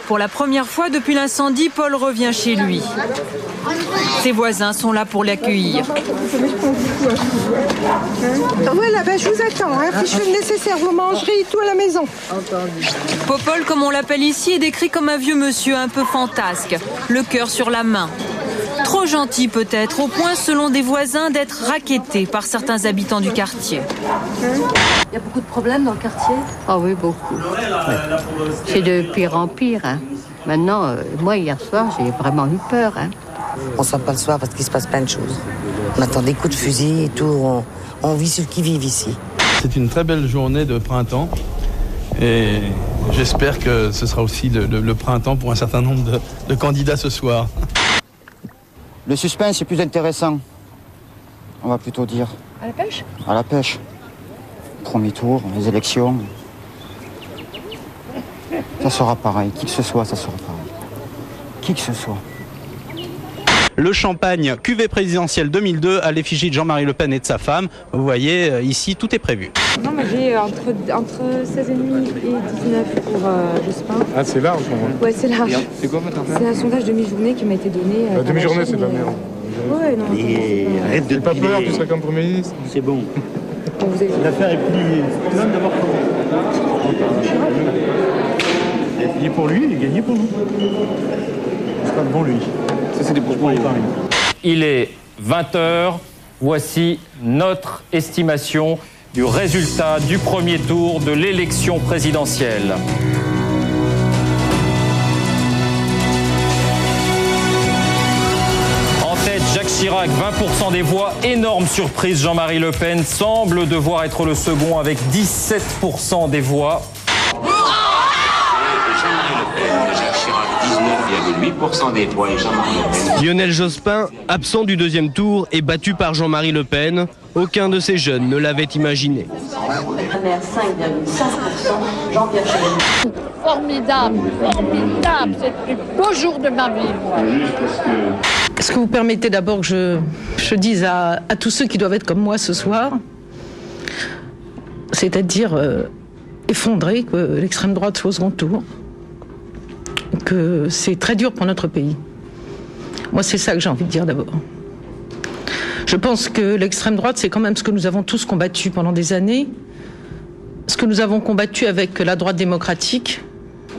Pour la première fois depuis l'incendie, Paul revient chez lui. Ses voisins sont là pour l'accueillir. Voilà, je vous attends. Puis je fais le nécessaire, vous mangerez tout à la maison. Popol, comme on l'appelle ici, est décrit comme un vieux monsieur un peu fantasque, le cœur sur la main. Trop gentil peut-être, au point, selon des voisins, d'être racketté par certains habitants du quartier. Il y a beaucoup de problèmes dans le quartier? Ah oui, beaucoup. C'est de pire en pire. Hein. Maintenant, moi, hier soir, j'ai vraiment eu peur. Hein. On sort pas le soir parce qu'il se passe plein de choses. On attend des coups de fusil et tout. On vit sur le qui-vive ici. C'est une très belle journée de printemps. Et j'espère que ce sera aussi le printemps pour un certain nombre de candidats ce soir. Le suspense est plus intéressant, on va plutôt dire. À la pêche? À la pêche. Premier tour, les élections. Ça sera pareil, qui que ce soit, ça sera pareil. Qui que ce soit. Le champagne cuvée présidentielle 2002 à l'effigie de Jean-Marie Le Pen et de sa femme. Vous voyez, ici, tout est prévu. Non, mais j'ai entre 16,5 et 19 pour Jospin. Ah, c'est large, moi. Ouais, c'est large. C'est quoi votre affaire? C'est un sondage demi-journée qui m'a été donné. La demi-journée, c'est de la merde. Ouais, non. Arrête de pas peur, tu serais comme Premier ministre. C'est bon. L'affaire est pliée. Même d'avoir il est plié pour lui, il est gagné pour nous. C'est pas bon, lui. Ça, c'est des pourpoints. Il est 20h. Voici notre estimation du résultat du premier tour de l'élection présidentielle. En tête, Jacques Chirac, 20% des voix. Énorme surprise, Jean-Marie Le Pen semble devoir être le second avec 17% des voix. Jacques Chirac, 19,8% des voix et Jean-Marie Le Pen. Lionel Jospin, absent du deuxième tour, est battu par Jean-Marie Le Pen. Aucun de ces jeunes ne l'avait imaginé. Maire 5,5%, Jean-Pierre Chevènement. Formidable, formidable, c'est le plus beau jour de ma vie, moi. Est-ce que vous permettez d'abord que je dise à tous ceux qui doivent être comme moi ce soir, c'est-à-dire effondrés, que l'extrême droite soit au second tour, que c'est très dur pour notre pays. Moi, c'est ça que j'ai envie de dire d'abord. Je pense que l'extrême droite, c'est quand même ce que nous avons tous combattu pendant des années, ce que nous avons combattu avec la droite démocratique,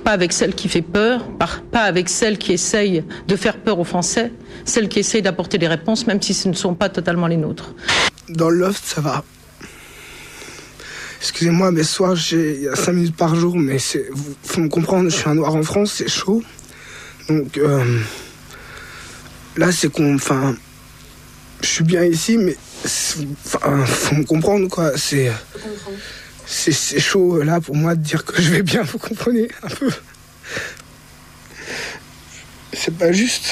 pas avec celle qui fait peur, pas avec celle qui essaye de faire peur aux Français, celle qui essaye d'apporter des réponses, même si ce ne sont pas totalement les nôtres. Dans le loft, ça va. Excusez-moi, mais ce soir, il y a 5 minutes par jour, mais faut me comprendre, je suis un noir en France, c'est chaud. Donc, là, c'est enfin, je suis bien ici, mais faut me comprendre, quoi. C'est chaud, là, pour moi, de dire que je vais bien, vous comprenez, un peu. C'est pas juste.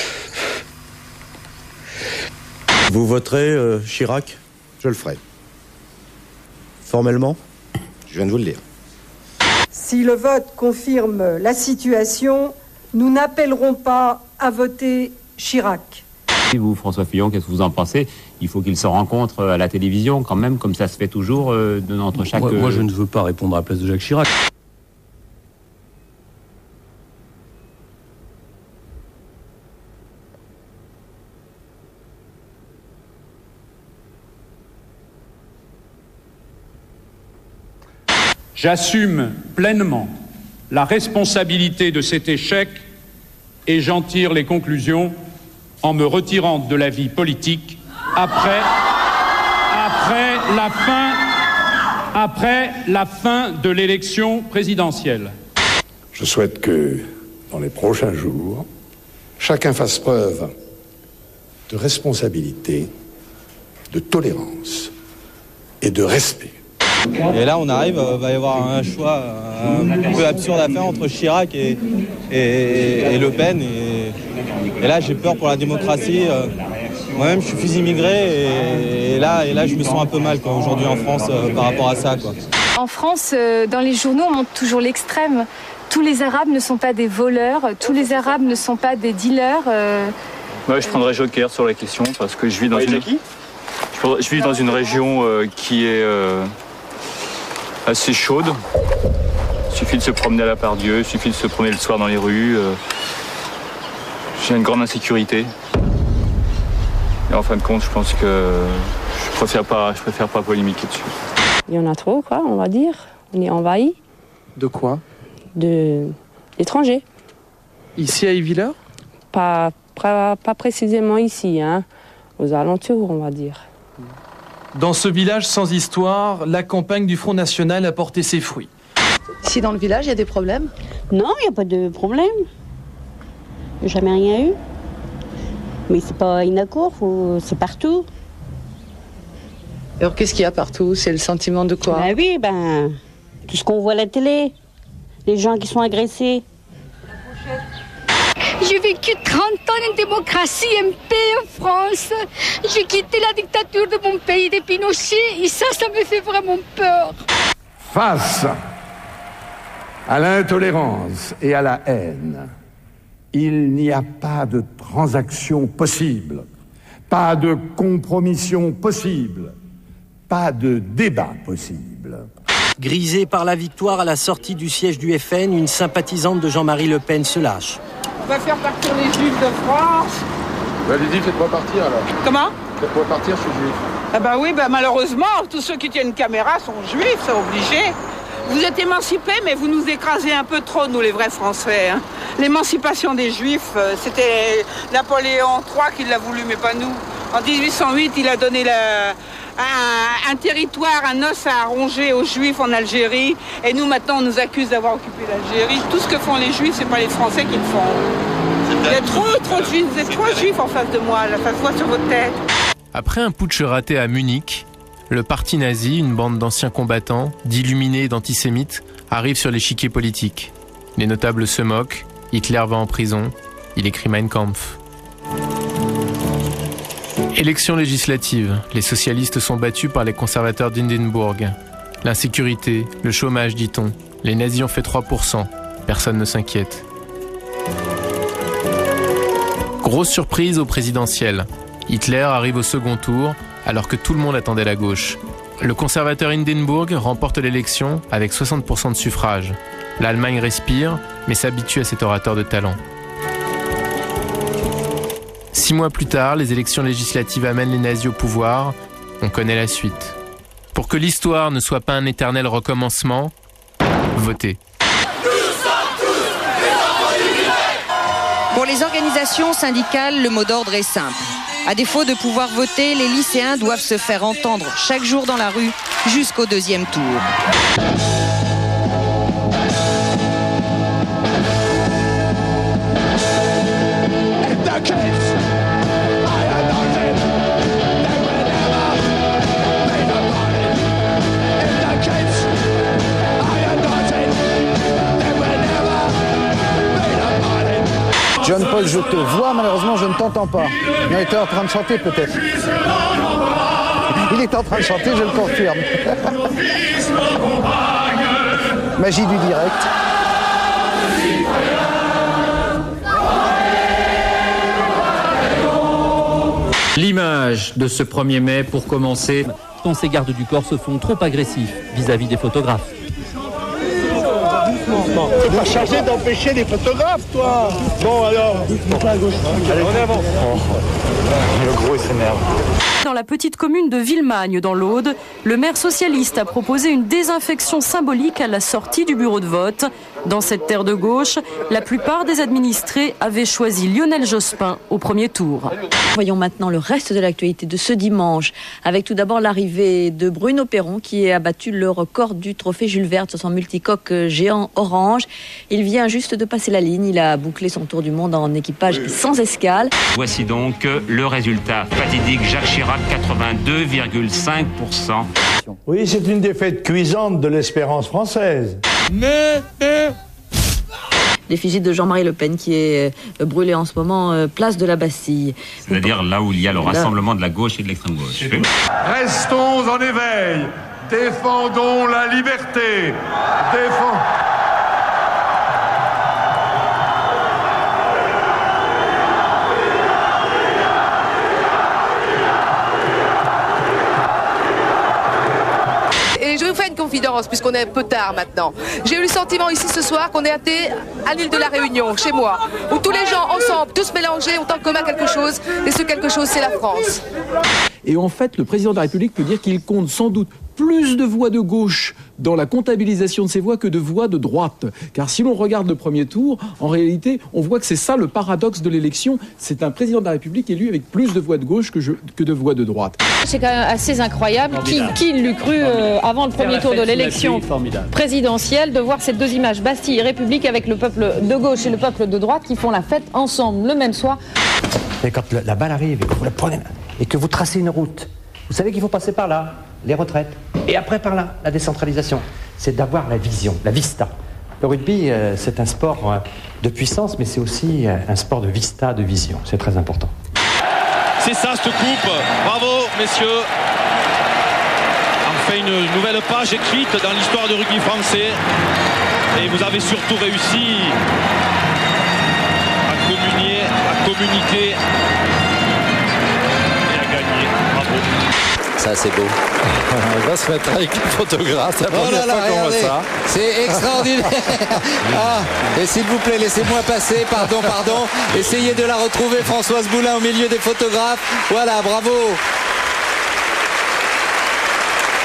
Vous voterez Chirac? Je le ferai. Formellement, je viens de vous le dire. Si le vote confirme la situation, nous n'appellerons pas à voter Chirac. Et vous, François Fillon, qu'est-ce que vous en pensez? Il faut qu'il se rencontre à la télévision quand même, comme ça se fait toujours entre chaque... Moi, je ne veux pas répondre à la place de Jacques Chirac. J'assume pleinement la responsabilité de cet échec et j'en tire les conclusions en me retirant de la vie politique après la fin de l'élection présidentielle. Je souhaite que, dans les prochains jours, chacun fasse preuve de responsabilité, de tolérance et de respect. Et là, on arrive, va y avoir un choix un peu absurde à faire entre Chirac et Le Pen. Et là, j'ai peur pour la démocratie. Moi-même, je suis fils immigré et là, je me sens un peu mal aujourd'hui en France par rapport à ça, quoi. En France, dans les journaux, on montre toujours l'extrême. Tous les Arabes ne sont pas des voleurs, tous les Arabes ne sont pas des dealers. Ouais, je prendrais Joker sur la question parce que je vis dans une région qui est assez chaude. Il suffit de se promener à la Pardieu, il suffit de se promener le soir dans les rues. J'ai une grande insécurité. Et en fin de compte, je pense que je préfère pas polémiquer dessus. Il y en a trop, quoi, on va dire. On est envahi. De quoi? D'étrangers. Ici à Yvillers? Pas précisément ici, hein. Aux alentours, on va dire. Dans ce village sans histoire, la campagne du Front National a porté ses fruits. Ici dans le village, il y a des problèmes? Non, il n'y a pas de problème. Il n'y a jamais rien eu. Mais c'est pas une accord, c'est partout. Alors qu'est-ce qu'il y a partout? C'est le sentiment de quoi? Oui, tout ce qu'on voit à la télé. Les gens qui sont agressés. J'ai vécu 30 ans en démocratie, en paix en France. J'ai quitté la dictature de mon pays, de Pinochet, et ça me fait vraiment peur. Face à l'intolérance et à la haine, il n'y a pas de transaction possible, pas de compromission possible, pas de débat possible. Grisée par la victoire à la sortie du siège du FN, une sympathisante de Jean-Marie Le Pen se lâche. On va faire partir les Juifs de France. Allez-y, faites-moi partir alors. Comment? Faites-moi partir, je suis juif. Ah bah oui, bah malheureusement, tous ceux qui tiennent une caméra sont juifs, c'est obligé. Vous êtes émancipés, mais vous nous écrasez un peu trop, nous les vrais Français. Hein. L'émancipation des Juifs, c'était Napoléon III qui l'a voulu, mais pas nous. En 1808, il a donné un territoire, un os à ronger aux Juifs en Algérie. Et nous, maintenant, on nous accuse d'avoir occupé l'Algérie. Tout ce que font les Juifs, c'est pas les Français qui le font. Il y a trop de Juifs, vous êtes trop Juifs en face de moi, là, ça se voit sur votre tête. Après un putsch raté à Munich, le parti nazi, une bande d'anciens combattants, d'illuminés et d'antisémites, arrive sur l'échiquier politique. Les notables se moquent, Hitler va en prison, il écrit Mein Kampf. Élections législatives, les socialistes sont battus par les conservateurs d'Hindenburg. L'insécurité, le chômage, dit-on. Les nazis ont fait 3%, personne ne s'inquiète. Grosse surprise au présidentiel. Hitler arrive au second tour, alors que tout le monde attendait la gauche. Le conservateur Hindenburg remporte l'élection avec 60% de suffrages. L'Allemagne respire, mais s'habitue à cet orateur de talent. 6 mois plus tard, les élections législatives amènent les nazis au pouvoir. On connaît la suite. Pour que l'histoire ne soit pas un éternel recommencement, votez. Pour les organisations syndicales, le mot d'ordre est simple. À défaut de pouvoir voter, les lycéens doivent se faire entendre chaque jour dans la rue jusqu'au deuxième tour. John Paul, je te vois, malheureusement je ne t'entends pas. Il était en train de chanter peut-être. Il est en train de chanter, je le confirme. Magie du direct. L'image de ce 1er mai, pour commencer. Quand ces gardes du corps se font trop agressifs vis-à-vis des photographes. T'es pas chargé d'empêcher les photographes, toi. Bon alors. Allez, on avance. Le gros, il s'énerve. Dans la petite commune de Villemagne, dans l'Aude, le maire socialiste a proposé une désinfection symbolique à la sortie du bureau de vote. Dans cette terre de gauche, la plupart des administrés avaient choisi Lionel Jospin au premier tour. Voyons maintenant le reste de l'actualité de ce dimanche, avec tout d'abord l'arrivée de Bruno Perron qui a battu le record du trophée Jules Verne sur son multicoque géant orange. Il vient juste de passer la ligne, il a bouclé son tour du monde en équipage sans escale. Voici donc le résultat fatidique. Jacques Chirac, 82,5%. Oui, c'est une défaite cuisante de l'espérance française. L'effigie de Jean-Marie Le Pen qui est brûlée en ce moment, place de la Bastille. C'est-à-dire là où il y a le rassemblement de la gauche et de l'extrême gauche. Restons en éveil. Défendons la liberté. Et je vais vous faire une confidence, puisqu'on est un peu tard maintenant. J'ai eu le sentiment ici ce soir qu'on est à l'île de la Réunion, chez moi, où tous les gens ensemble, tous mélangés, ont en commun quelque chose, et ce quelque chose, c'est la France. Et en fait, le président de la République peut dire qu'il compte sans doute plus de voix de gauche dans la comptabilisation de ses voix que de voix de droite. Car si l'on regarde le premier tour, en réalité, on voit que c'est ça le paradoxe de l'élection. C'est un président de la République élu avec plus de voix de gauche que de voix de droite. C'est quand même assez incroyable. Qui l'eût cru avant le premier tour de l'élection présidentielle de voir ces deux images, Bastille et République, avec le peuple de gauche et le peuple de droite qui font la fête ensemble le même soir. Et quand la balle arrive et que vous la prenez et que vous tracez une route, vous savez qu'il faut passer par là, les retraites, et après par là, la décentralisation. C'est d'avoir la vision, la vista. Le rugby, c'est un sport de puissance, mais c'est aussi un sport de vista, de vision. C'est très important. C'est ça, cette coupe. Bravo, messieurs. On fait une nouvelle page écrite dans l'histoire du rugby français. Et vous avez surtout réussi à communiquer et à gagner. Bravo. Ça, c'est beau. On va se mettre avec un photographe, c'est la première fois qu'on voit ça. C'est extraordinaire. Et s'il vous plaît, laissez-moi passer, pardon. Essayez de la retrouver, Françoise Boulin, au milieu des photographes. Voilà, bravo.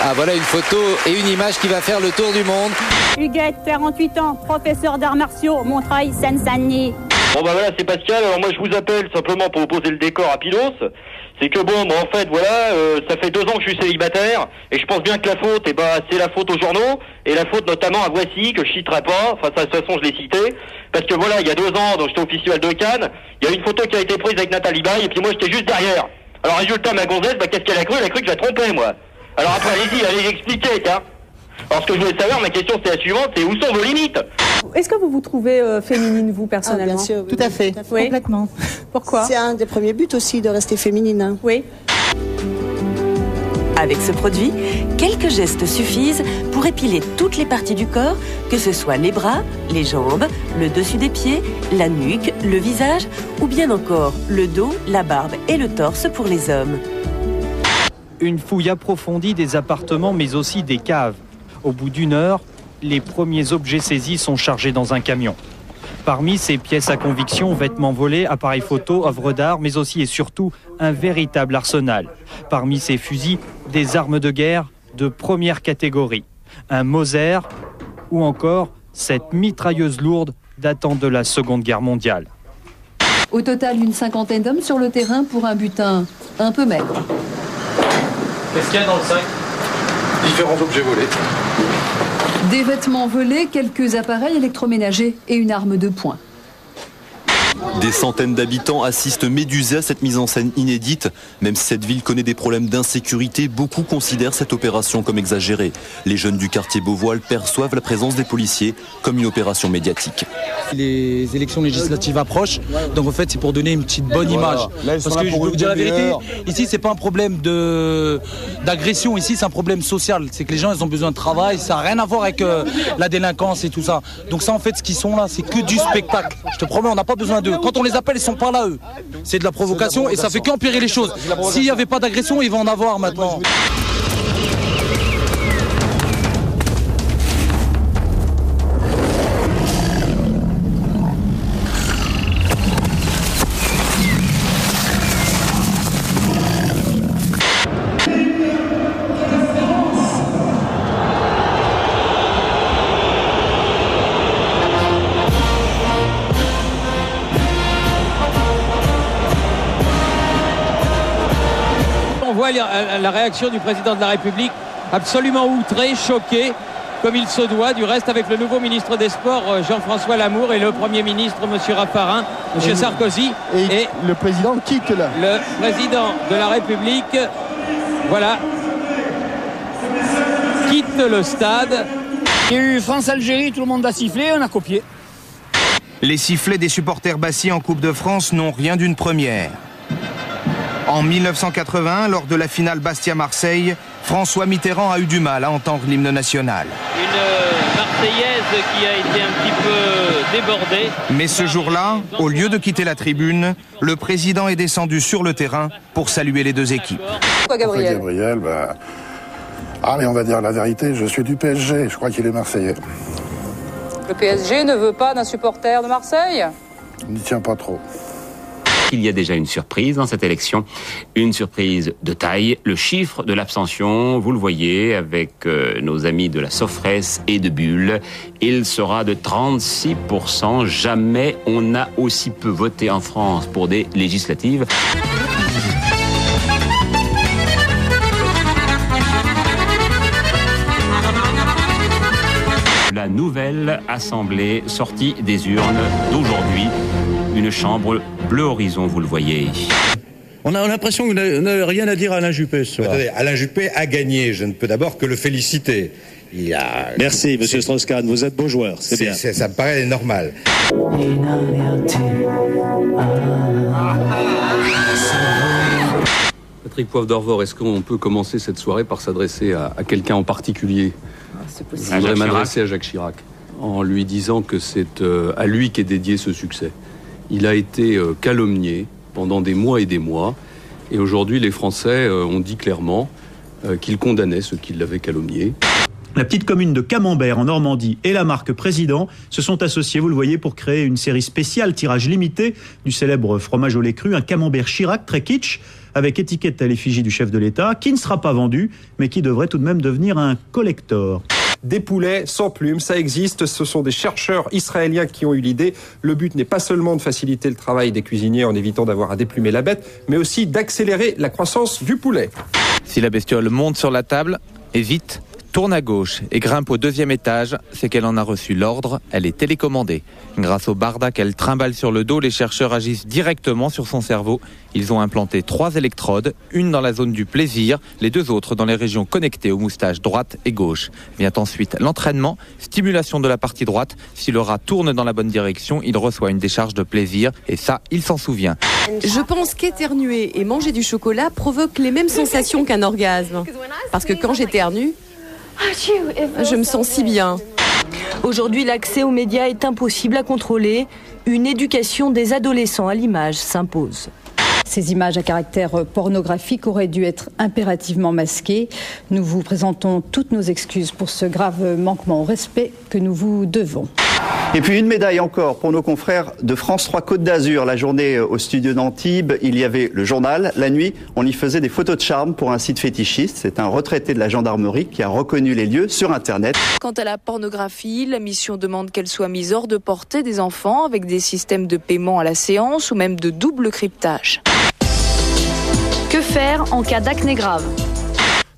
Ah, voilà une photo et une image qui va faire le tour du monde. Huguette, 48 ans, professeur d'arts martiaux, Montreuil, Seine-Saint-Denis. Bon bah voilà, c'est Pascal. Alors moi je vous appelle simplement pour vous poser le décor à Pilos. C'est que bon, moi en fait voilà, ça fait 2 ans que je suis célibataire et je pense bien que la faute, c'est la faute aux journaux et la faute notamment à Voici que je citerai pas. Enfin ça, de toute façon je l'ai cité parce que voilà, il y a 2 ans, donc j'étais au Festival de Cannes, il y a une photo qui a été prise avec Nathalie Baye et puis moi j'étais juste derrière. Alors résultat, ma gonzesse, qu'est-ce qu'elle a cru? Elle a cru que je la trompais moi. Alors après allez expliquer, tiens. Alors ce que je voulais savoir, ma question c'est la suivante, c'est où sont vos limites? Est-ce que vous vous trouvez féminine, vous, personnellement? Bien sûr, tout à fait. Oui. Complètement. Pourquoi? C'est un des premiers buts aussi de rester féminine. Oui. Avec ce produit, quelques gestes suffisent pour épiler toutes les parties du corps, que ce soit les bras, les jambes, le dessus des pieds, la nuque, le visage ou bien encore le dos, la barbe et le torse pour les hommes. Une fouille approfondie des appartements mais aussi des caves. Au bout d'1 heure, les premiers objets saisis sont chargés dans un camion. Parmi ces pièces à conviction, vêtements volés, appareils photo, œuvres d'art, mais aussi et surtout un véritable arsenal. Parmi ces fusils, des armes de guerre de première catégorie. Un Mauser ou encore cette mitrailleuse lourde datant de la Seconde Guerre mondiale. Au total, une 50aine d'hommes sur le terrain pour un butin un peu maigre. Qu'est-ce qu'il y a dans le sac? Différents objets volés. Des vêtements volés, quelques appareils électroménagers et une arme de poing. Des centaines d'habitants assistent médusés à cette mise en scène inédite. Même si cette ville connaît des problèmes d'insécurité, beaucoup considèrent cette opération comme exagérée. Les jeunes du quartier Beauvois perçoivent la présence des policiers comme une opération médiatique. Les élections législatives approchent, donc en fait c'est pour donner une petite bonne image. Parce que je peux vous dire la vérité, ici c'est pas un problème d'agression, ici c'est un problème social. C'est que les gens ils ont besoin de travail, ça n'a rien à voir avec la délinquance et tout ça. Donc ça en fait ce qu'ils sont là, c'est que du spectacle. Je te promets, on n'a pas besoin d'eux. Quand on les appelle, ils sont pas là eux. C'est de la provocation et ça fait qu'empirer les choses. S'il n'y avait pas d'agression, il va en avoir maintenant. La réaction du président de la République, absolument outré, choqué, comme il se doit, du reste avec le nouveau ministre des Sports, Jean-François Lamour, et le Premier ministre, M. Raffarin, M. Sarkozy. Et le président quitte là. Le président de la République, voilà, quitte le stade. Il y a eu France-Algérie, tout le monde a sifflé, on a copié. Les sifflets des supporters bassis en Coupe de France n'ont rien d'une première. En 1981, lors de la finale Bastia-Marseille, François Mitterrand a eu du mal à entendre l'hymne national. Une Marseillaise qui a été un petit peu débordée. Mais ce jour-là, au lieu de quitter la tribune, le président est descendu sur le terrain pour saluer les deux équipes. Pourquoi Gabriel? Mais on va dire la vérité, je suis du PSG, je crois qu'il est marseillais. Le PSG ne veut pas d'un supporter de Marseille? On n'y tient pas trop. Il y a déjà une surprise dans cette élection, une surprise de taille. Le chiffre de l'abstention, vous le voyez avec nos amis de la Sofres et de Bulle, il sera de 36%. Jamais on n'a aussi peu voté en France pour des législatives. La nouvelle assemblée sortie des urnes d'aujourd'hui. Une chambre bleu horizon, vous le voyez. On a l'impression que vous n'avez rien à dire à Alain Juppé ce soir. Attendez, Alain Juppé a gagné, je ne peux d'abord que le féliciter. Merci, monsieur Strauss-Kahn, vous êtes beau joueur, c'est bien. Ça me paraît normal. Patrick Poivre d'Orvor, est-ce qu'on peut commencer cette soirée par s'adresser à quelqu'un en particulier? C'est possible. Je voudrais m'adresser à Jacques Chirac, en lui disant que c'est à lui qu'est dédié ce succès. Il a été calomnié pendant des mois et aujourd'hui les Français ont dit clairement qu'il condamnait ceux qui l'avaient calomnié. La petite commune de Camembert en Normandie et la marque Président se sont associés, vous le voyez, pour créer une série spéciale tirage limité du célèbre fromage au lait cru, un Camembert Chirac très kitsch, avec étiquette à l'effigie du chef de l'État, qui ne sera pas vendu, mais qui devrait tout de même devenir un collector. Des poulets sans plumes, ça existe, ce sont des chercheurs israéliens qui ont eu l'idée. Le but n'est pas seulement de faciliter le travail des cuisiniers en évitant d'avoir à déplumer la bête, mais aussi d'accélérer la croissance du poulet. Si la bestiole monte sur la table, et vite, tourne à gauche et grimpe au 2e étage, c'est qu'elle en a reçu l'ordre, elle est télécommandée. Grâce au barda qu'elle trimballe sur le dos, les chercheurs agissent directement sur son cerveau. Ils ont implanté 3 électrodes, une dans la zone du plaisir, les 2 autres dans les régions connectées aux moustaches droite et gauche. Vient ensuite l'entraînement, stimulation de la partie droite. Si le rat tourne dans la bonne direction, il reçoit une décharge de plaisir et ça, il s'en souvient. Je pense qu'éternuer et manger du chocolat provoquent les mêmes sensations qu'un orgasme. Parce que quand j'éternue, je me sens si bien. Aujourd'hui, l'accès aux médias est impossible à contrôler. Une éducation des adolescents à l'image s'impose. Ces images à caractère pornographique auraient dû être impérativement masquées. Nous vous présentons toutes nos excuses pour ce grave manquement au respect que nous vous devons. Et puis une médaille encore pour nos confrères de France 3 Côte d'Azur. La journée au studio d'Antibes, il y avait le journal. La nuit, on y faisait des photos de charme pour un site fétichiste. C'est un retraité de la gendarmerie qui a reconnu les lieux sur Internet. Quant à la pornographie, la mission demande qu'elle soit mise hors de portée des enfants avec des systèmes de paiement à la séance ou même de double cryptage. Que faire en cas d'acné grave ?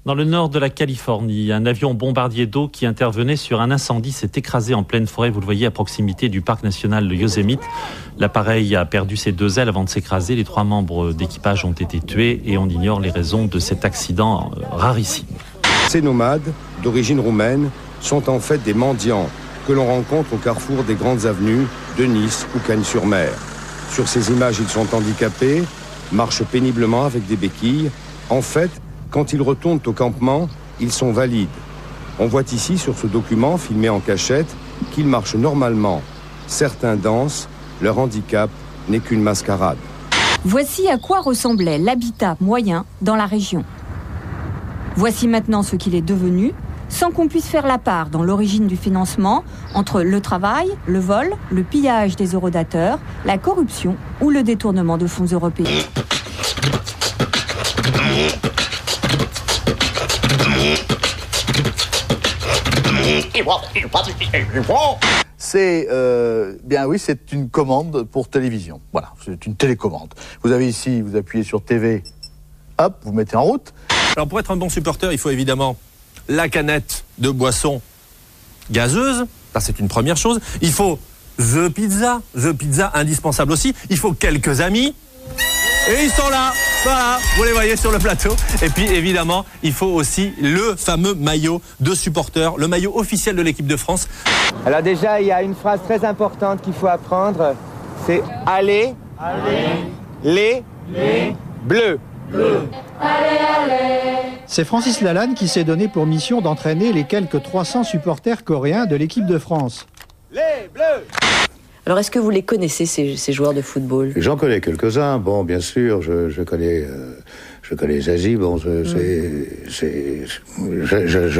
Dans le nord de la Californie, un avion bombardier d'eau qui intervenait sur un incendie s'est écrasé en pleine forêt, vous le voyez, à proximité du parc national de Yosemite. L'appareil a perdu ses 2 ailes avant de s'écraser. Les 3 membres d'équipage ont été tués et on ignore les raisons de cet accident rarissime. Ces nomades, d'origine roumaine, sont en fait des mendiants que l'on rencontre au carrefour des grandes avenues de Nice ou Cagnes-sur-Mer. Sur ces images, ils sont handicapés, marchent péniblement avec des béquilles. En fait, quand ils retournent au campement, ils sont valides. On voit ici, sur ce document, filmé en cachette, qu'ils marchent normalement. Certains dansent, leur handicap n'est qu'une mascarade. Voici à quoi ressemblait l'habitat moyen dans la région. Voici maintenant ce qu'il est devenu, sans qu'on puisse faire la part dans l'origine du financement entre le travail, le vol, le pillage des horodateurs, la corruption ou le détournement de fonds européens. C'est bien oui, c'est une commande pour télévision. Voilà, c'est une télécommande. Vous avez ici, vous appuyez sur TV, hop, vous mettez en route. Alors pour être un bon supporter, il faut évidemment la canette de boisson gazeuse. Ça, c'est une première chose. Il faut The Pizza indispensable aussi. Il faut quelques amis. Et ils sont là, voilà, vous les voyez sur le plateau. Et puis évidemment, il faut aussi le fameux maillot de supporter, le maillot officiel de l'équipe de France. Alors déjà, il y a une phrase très importante qu'il faut apprendre, c'est allez, les bleus. C'est Francis Lalanne qui s'est donné pour mission d'entraîner les quelques 300 supporters coréens de l'équipe de France. Les bleus. Alors, est-ce que vous les connaissez, ces joueurs de football ? J'en connais quelques-uns. Bon, bien sûr, je connais Zazie. Bon, je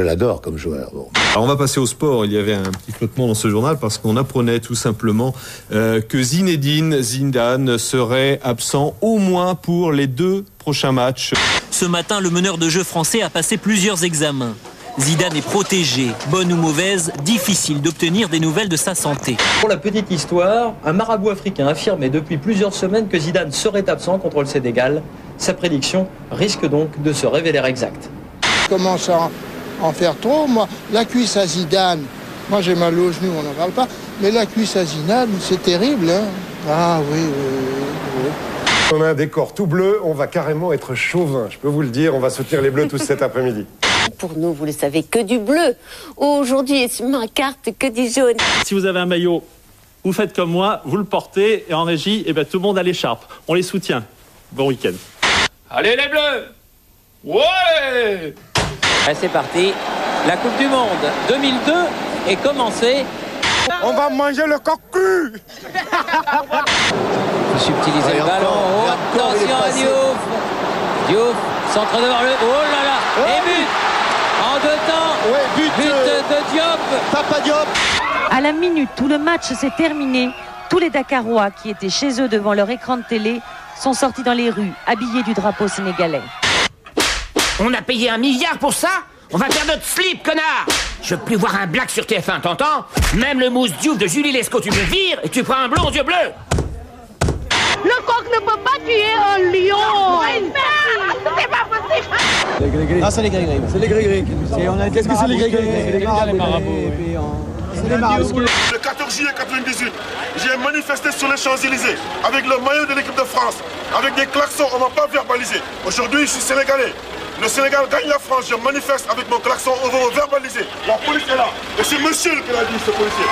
l'adore comme joueur. Bon. Alors on va passer au sport. Il y avait un petit flottement dans ce journal parce qu'on apprenait tout simplement que Zinedine Zidane serait absent au moins pour les 2 prochains matchs. Ce matin, le meneur de jeu français a passé plusieurs examens. Zidane est protégé, bonne ou mauvaise, difficile d'obtenir des nouvelles de sa santé. Pour la petite histoire, un marabout africain affirmait depuis plusieurs semaines que Zidane serait absent contre le Sénégal. Sa prédiction risque donc de se révéler exacte. Je commence à en faire trop, moi. La cuisse à Zidane, moi j'ai mal au genou, on n'en parle pas, mais la cuisse à Zidane, c'est terrible, hein. Ah oui. On a un décor tout bleu, on va carrément être chauvin, je peux vous le dire, on va soutenir les Bleus tous cet après-midi. Pour nous, vous le savez, que du bleu. Aujourd'hui, sur ma carte, que du jaune. Si vous avez un maillot, vous faites comme moi, vous le portez et en régie, tout le monde a l'écharpe. On les soutient. Bon week-end. Allez les Bleus! Ouais! Et c'est parti. La Coupe du Monde 2002 est commencée. On va manger le cocu. Subtiliser le ballon. Attention à Diouf. Diouf Centre devant le... Oh là là. Et but en 2 temps. Ouais, but de Diop. Papa Diop. À la minute où le match s'est terminé, tous les Dakarois qui étaient chez eux devant leur écran de télé sont sortis dans les rues, habillés du drapeau sénégalais. On a payé 1 milliard pour ça? On va faire notre slip, connard! Je veux plus voir un black sur TF1, t'entends? Même le mousse Diouf de Julie Lescaut, tu me vires et tu prends un blond aux yeux bleus! Le coq ne peut pas tuer un lion. C'est pas possible. Ah, c'est les gris-gris. C'est les gris-gris. Qu'est-ce que c'est les gris-gris? C'est les marabouts. C'est les marabouts. Le 14 juillet 98, j'ai manifesté sur les Champs-Élysées avec le maillot de l'équipe de France, avec des klaxons, on m'a pas verbalisé. Aujourd'hui, je suis sénégalais. Le Sénégal gagne la France, je manifeste avec mon klaxon, on va me verbaliser. La police est là. Et c'est monsieur qui l'a dit, ce policier.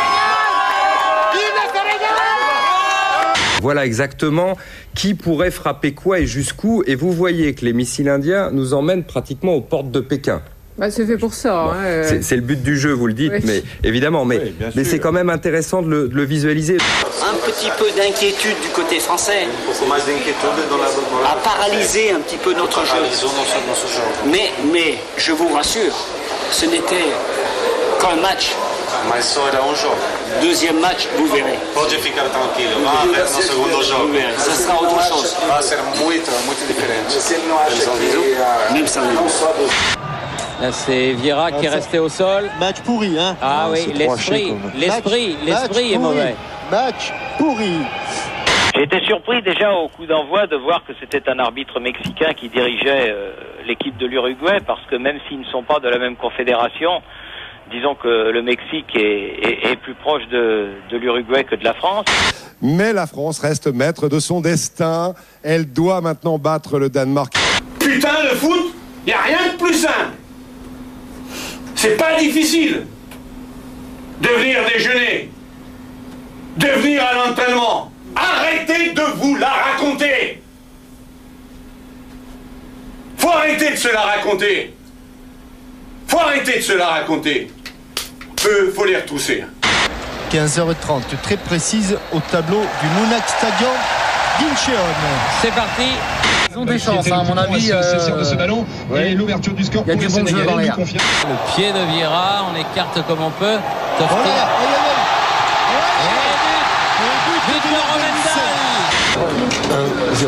Voilà exactement qui pourrait frapper quoi et jusqu'où. Et vous voyez que les missiles indiens nous emmènent pratiquement aux portes de Pékin. Bah, c'est fait pour ça. Bon, c'est le but du jeu, vous le dites, oui. Mais évidemment. Mais c'est quand même intéressant de le visualiser. Un petit peu d'inquiétude du côté français a paralysé un petit peu notre jeu. Mais je vous rassure, ce n'était qu'un match. Deuxième match, vous verrez. Vous verrez, ça sera autre chose. Même ça. Là, c'est Vieira qui est resté au sol. Match pourri, hein. Ah oui, l'esprit est mauvais. Match pourri. J'ai été surpris déjà au coup d'envoi de voir que c'était un arbitre mexicain qui dirigeait l'équipe de l'Uruguay, parce que même s'ils ne sont pas de la même confédération, disons que le Mexique est plus proche de l'Uruguay que de la France. Mais la France reste maître de son destin. Elle doit maintenant battre le Danemark. Putain, le foot, y a rien de plus simple. C'est pas difficile de venir déjeuner, de venir à l'entraînement. Arrêtez de vous la raconter. Faut arrêter de se la raconter. Faut arrêter de se la raconter. Faut les retousser. 15h30, très précise au tableau du Monac Stadium d'Incheon. C'est parti. Ils ont des chances, à mon avis. de ce ballon et l'ouverture du score. Il y a du bon jeu dans l'air. Le pied de Vieira, on écarte comme on peut. But de Romendal. 1-0.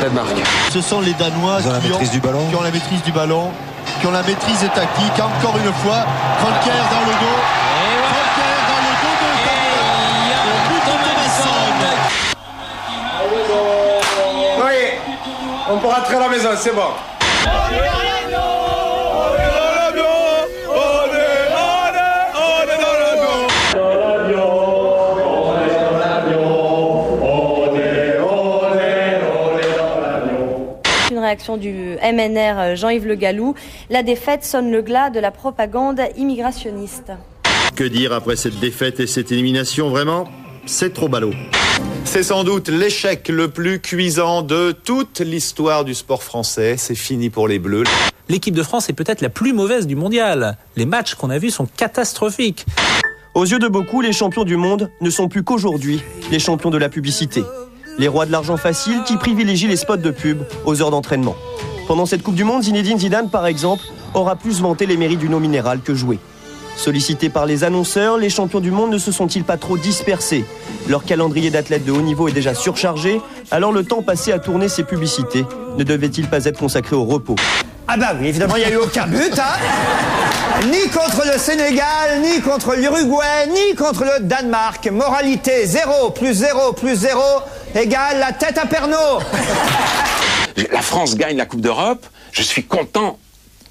Danemark. Ce sont les Danois qui ont la maîtrise du ballon, qui ont la maîtrise tactique. Encore une fois, Volker dans le dos. Volker dans le dos de Oui, on peut rentrer à la maison, c'est bon. Une réaction du MNR Jean-Yves Le Gallou. La défaite sonne le glas de la propagande immigrationniste. Que dire après cette défaite et cette élimination, vraiment? C'est trop ballot. C'est sans doute l'échec le plus cuisant de toute l'histoire du sport français. C'est fini pour les Bleus. L'équipe de France est peut-être la plus mauvaise du mondial. Les matchs qu'on a vus sont catastrophiques. Aux yeux de beaucoup, les champions du monde ne sont plus qu'aujourd'hui les champions de la publicité. Les rois de l'argent facile qui privilégient les spots de pub aux heures d'entraînement. Pendant cette Coupe du Monde, Zinedine Zidane, par exemple, aura plus vanté les mérites d'une eau minérale que joué. Sollicités par les annonceurs, les champions du monde ne se sont-ils pas trop dispersés? Leur calendrier d'athlètes de haut niveau est déjà surchargé, alors le temps passé à tourner ces publicités ne devait-il pas être consacré au repos? Ah bah oui, évidemment, il n'y a eu aucun but, hein. Ni contre le Sénégal, ni contre l'Uruguay, ni contre le Danemark. Moralité 0 plus 0 plus 0 égale la tête à Pernod. La France gagne la Coupe d'Europe, je suis content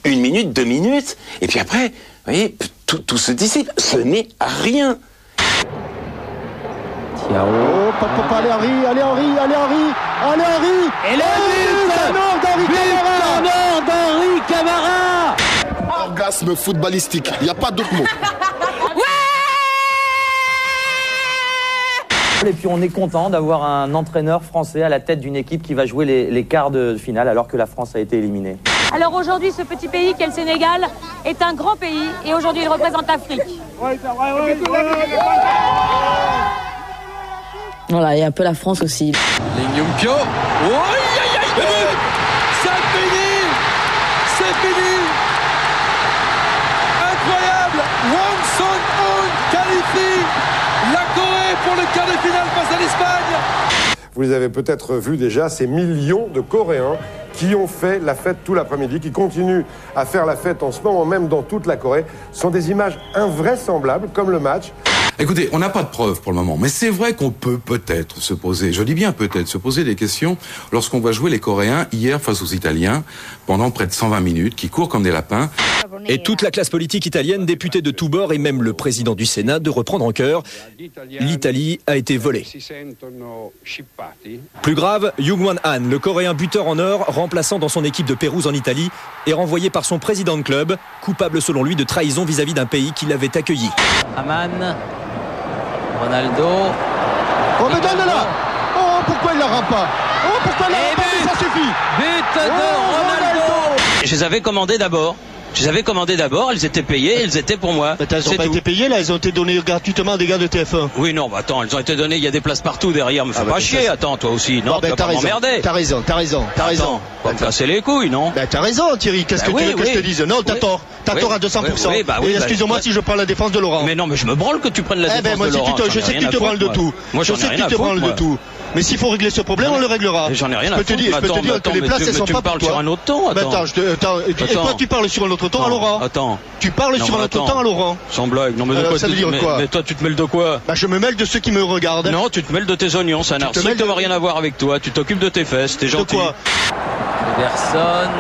1 minute, 2 minutes, et puis après, vous voyez, tout se dissipe. Ce n'est rien. Oh, papa, allez Henri, allez Henri, allez Henri, allez Henri. Et le but d'Henri Camara. Orgasme footballistique, il n'y a pas d'autre mot. Et puis on est content d'avoir un entraîneur français à la tête d'une équipe qui va jouer les quarts de finale alors que la France a été éliminée. Alors aujourd'hui, ce petit pays qu'est le Sénégal est un grand pays et aujourd'hui il représente l'Afrique. Voilà, et un peu la France aussi. Ling Yum-pyo. Oh, aïe, aïe, aïe, c'est fini. C'est fini. Incroyable. Wang Son-hoon qualifie la Corée pour le quart de finale face à l'Espagne. Vous les avez peut-être vus déjà, ces millions de Coréens qui ont fait la fête tout l'après-midi, qui continuent à faire la fête en ce moment même dans toute la Corée. Ce sont des images invraisemblables, comme le match. Écoutez, on n'a pas de preuves pour le moment, mais c'est vrai qu'on peut peut-être se poser, je dis bien peut-être, se poser des questions lorsqu'on va jouer les Coréens hier face aux Italiens pendant près de 120 minutes, qui courent comme des lapins. Et toute la classe politique italienne, députés de tous bords et même le président du Sénat de reprendre en cœur. L'Italie a été volée. Plus grave, Jungwon Han, le Coréen buteur en or, remplaçant dans son équipe de Pérouse en Italie, est renvoyé par son président de club, coupable selon lui de trahison vis-à-vis d'un pays qui l'avait accueilli. Aman, Ronaldo. Oh mais donne-la. Oh pourquoi il la rend pas? Oh pourquoi il la rend pas? Mais ça suffit. But de Ronaldo. Je les avais commandés d'abord. Elles étaient payées, elles étaient pour moi. Mais elles n'ont pas été payées là, elles ont été données gratuitement à des gars de TF1. Oui, non, bah attends, elles ont été données, il y a des places partout derrière, me fais pas chier, attends, toi aussi, non, tu vas pas m'emmerder. T'as raison. Pas me casser les couilles, non? Ben t'as raison Thierry, qu'est-ce que tu veux que je te dise? Non, t'as tort à 200%. Et excuse-moi si je prends la défense de Laurent. Mais non, mais je me branle que tu prennes la défense de Laurent. Je sais que tu te branles de tout. Je sais que tu te branles de tout. Mais s'il faut régler ce problème, on le réglera. J'en ai rien à foutre. Je peux te dire que les places, elles sont pas pour toi. Tu parles sur un autre ton, attends. Et toi, tu parles sur un autre ton à Laurent. Attends. Tu parles sur un autre temps à Laurent. Sans blague. Non, mais de quoi? Ça veut dire quoi? Mais toi, tu te mêles de quoi? Bah, je me mêle de ceux qui me regardent. Non, tu te mêles de tes oignons, ça n'a strictement rien à voir avec toi. Tu t'occupes de tes fesses, t'es gentil. De quoi? Personne.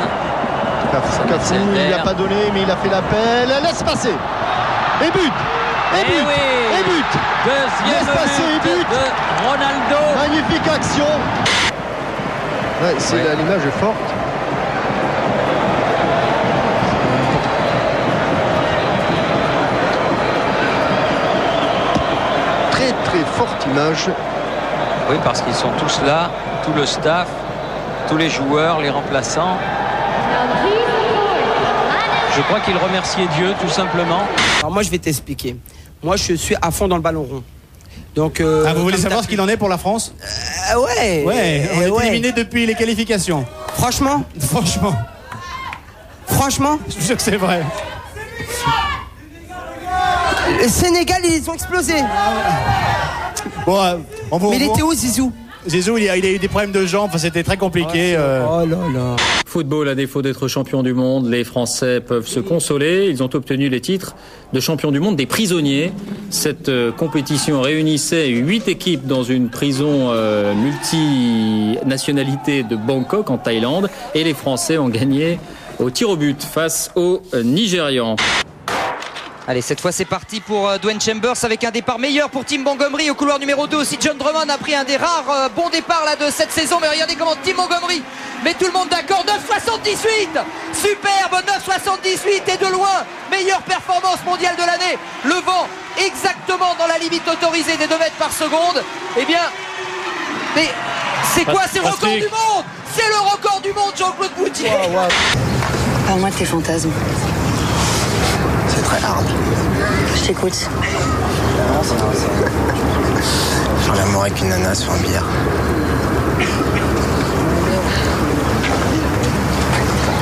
Cafu, il n'a pas donné, mais il a fait l'appel. Laisse passer. Et but. Et but. Deuxième but de Ronaldo. Magnifique action. Ouais, l'image est forte. Très très forte image. Oui, parce qu'ils sont tous là, tout le staff, tous les joueurs, les remplaçants. Je crois qu'il remerciait Dieu, tout simplement. Alors moi, je vais t'expliquer. Moi, je suis à fond dans le ballon rond. Donc, vous voulez savoir ce qu'il en est pour la France? Ouais. On est éliminé depuis les qualifications. Franchement, je suis sûr que c'est vrai. Le Sénégal, ils ont explosé. Bon, mais il était où, Zizou? Zizou, il a eu des problèmes de jambes, c'est très compliqué. Oh là là. Football, à défaut d'être champion du monde, les Français peuvent se consoler. Ils ont obtenu les titres de champion du monde des prisonniers. Cette compétition réunissait 8 équipes dans une prison multinationalité de Bangkok, en Thaïlande. Et les Français ont gagné au tir au but face aux Nigérians. Allez, cette fois c'est parti pour Dwayne Chambers avec un départ meilleur pour Tim Montgomery au couloir numéro 2 aussi. John Drummond a pris un des rares bons départs là de cette saison, mais regardez comment Tim Montgomery met tout le monde d'accord. 9,78, superbe 9,78 et de loin meilleure performance mondiale de l'année. Le vent exactement dans la limite autorisée des 2 mètres par seconde. Eh bien, mais c'est quoi? C'est le record du monde. C'est le record du monde, Jean-Claude Boutier. Parle-moi de tes fantasmes. C'est très hard. Je t'écoute. Faire l'amour avec une nana sur un billard.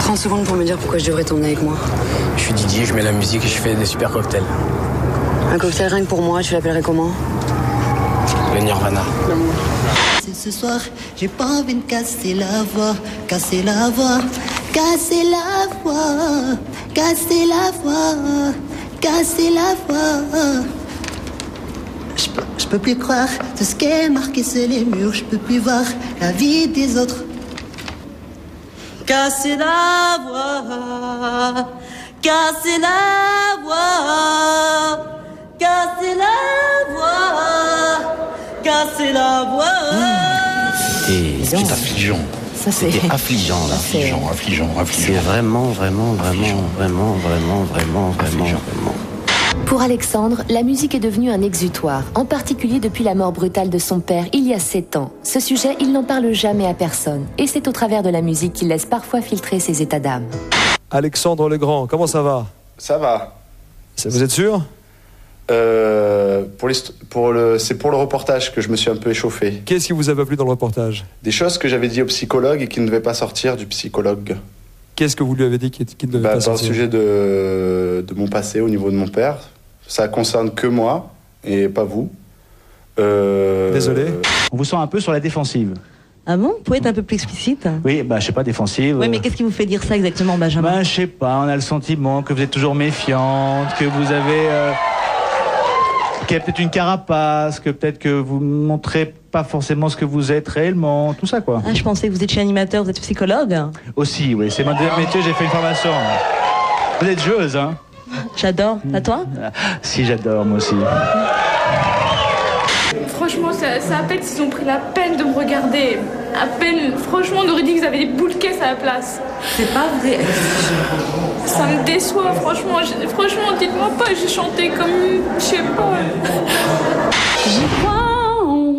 30 secondes pour me dire pourquoi je devrais tourner avec moi. Je suis Didier, je mets la musique et je fais des super cocktails. Un cocktail rien que pour moi, tu l'appellerais comment? Le Nirvana. Ce soir, j'ai pas envie de casser la voix, casser la voix, casser la voix, casser la voix, casser la voix. Je peux plus croire tout ce qui est marqué sur les murs, je peux plus voir la vie des autres. Casser la voix, casser la voix, casser la voix, casser la voix. Et c'est affligeant. C'était affligeant, affligeant. C'est vraiment. Pour Alexandre, la musique est devenue un exutoire, en particulier depuis la mort brutale de son père il y a 7 ans. Ce sujet, il n'en parle jamais à personne, et c'est au travers de la musique qu'il laisse parfois filtrer ses états d'âme. Alexandre Legrand, comment ça va? Ça va. Vous êtes sûr? C'est pour le reportage que je me suis un peu échauffé. Qu'est-ce qui vous a pas plu dans le reportage? Des choses que j'avais dit au psychologue et qui ne devaient pas sortir du psychologue. Qu'est-ce que vous lui avez dit qui ne devait pas sortir? Au sujet de mon passé au niveau de mon père. Ça concerne que moi et pas vous. Désolé. On vous sent un peu sur la défensive. Ah bon? Vous pouvez être un peu plus explicite? Oui, bah je sais pas, défensive. Oui, mais qu'est-ce qui vous fait dire ça exactement, Benjamin? Bah je sais pas, on a le sentiment que vous êtes toujours méfiante, que vous avez... qu'il y a peut-être une carapace, que peut-être que vous ne montrez pas forcément ce que vous êtes réellement, tout ça quoi. Ah, je pensais que vous étiez animateur, vous êtes psychologue? Aussi, oui, c'est mon métier, j'ai fait une formation. Vous êtes joueuse, hein? J'adore. À toi? Si, j'adore, moi aussi. Franchement, c'est à peine s'ils ont pris la peine de me regarder. À peine, franchement, on aurait dit qu'ils avaient des boules de caisse à la place. C'est pas vrai. Ça me déçoit, franchement. Franchement, dites-moi pas, j'ai chanté comme... Je sais pas. J'y crois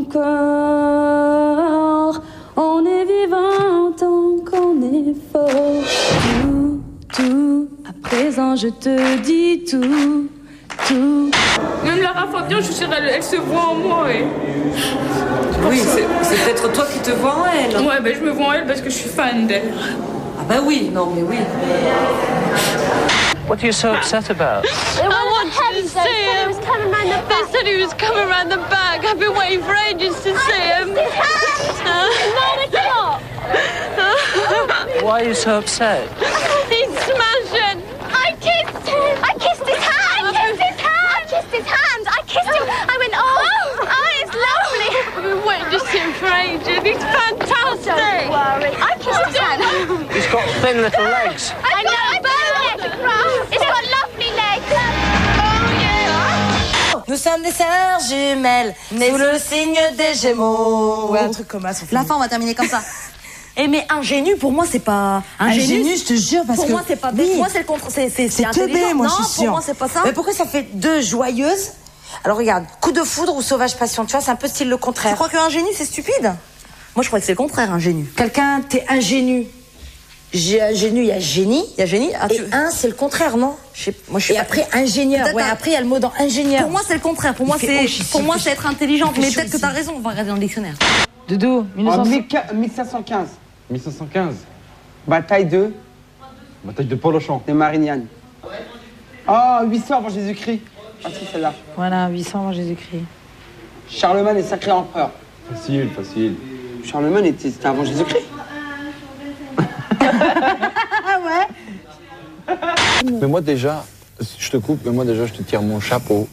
encore. On est vivant tant qu'on est fort. Tout. À présent, je te dis tout. Même Lara Fabian, je suis sûre, elle se voit en moi. Oui, c'est peut-être toi qui te vois en elle. Ouais, ben je me vois en elle parce que je suis fan d'elle. Ah bah oui, non mais oui. What are you so upset about? I wanted to see him. They said he was coming around the back. I've been waiting for ages to see him. 9 o'clock. Why are you so upset? He's smashing. I kissed him. I kissed his hand. I kissed him. I went, oh, it's lovely. I've been waiting to see him for ages. He's fantastic. Don't worry. I kissed his hand. He's got thin little legs. I know, it's got lovely legs. Nous sommes des sœurs jumelles, nées sous le signe des Gémeaux. Ouais, un truc comme ça. La fin, on va terminer comme ça. Et mais ingénu, pour moi, c'est pas... Ingénu, je te jure, parce que... Pour moi, c'est pas... Oui. Pour moi, c'est le contre... C'est intelligent. Moi, non, je suis sûre. Pour moi, c'est pas ça. Mais pourquoi ça fait deux joyeuses? Alors, regarde, coup de foudre ou sauvage passion, tu vois, c'est un peu style le contraire. Tu crois que ingénu, c'est stupide? Moi, je crois que c'est le contraire, ingénu. Quelqu'un, t'es ingénu. J'ai ingénu, il y a génie. Il y a génie. Ah, et c'est le contraire, non? Moi, je suis après, ingénieur. Ouais, après, il y a le mot dans ingénieur. Pour moi, c'est le contraire. Pour moi, c'est être intelligente. Mais peut-être que t'as raison, on va regarder dans le dictionnaire. Doudou, 1515. 1515. Bataille de Polochon. De Marignane. Ah, 800 avant Jésus-Christ. Ah si, celle-là. Voilà, 800 avant Jésus-Christ. Charlemagne est sacré empereur. Facile. Charlemagne c'était avant Jésus-Christ. Ouais. Mais moi déjà, je te coupe, mais moi déjà je te tire mon chapeau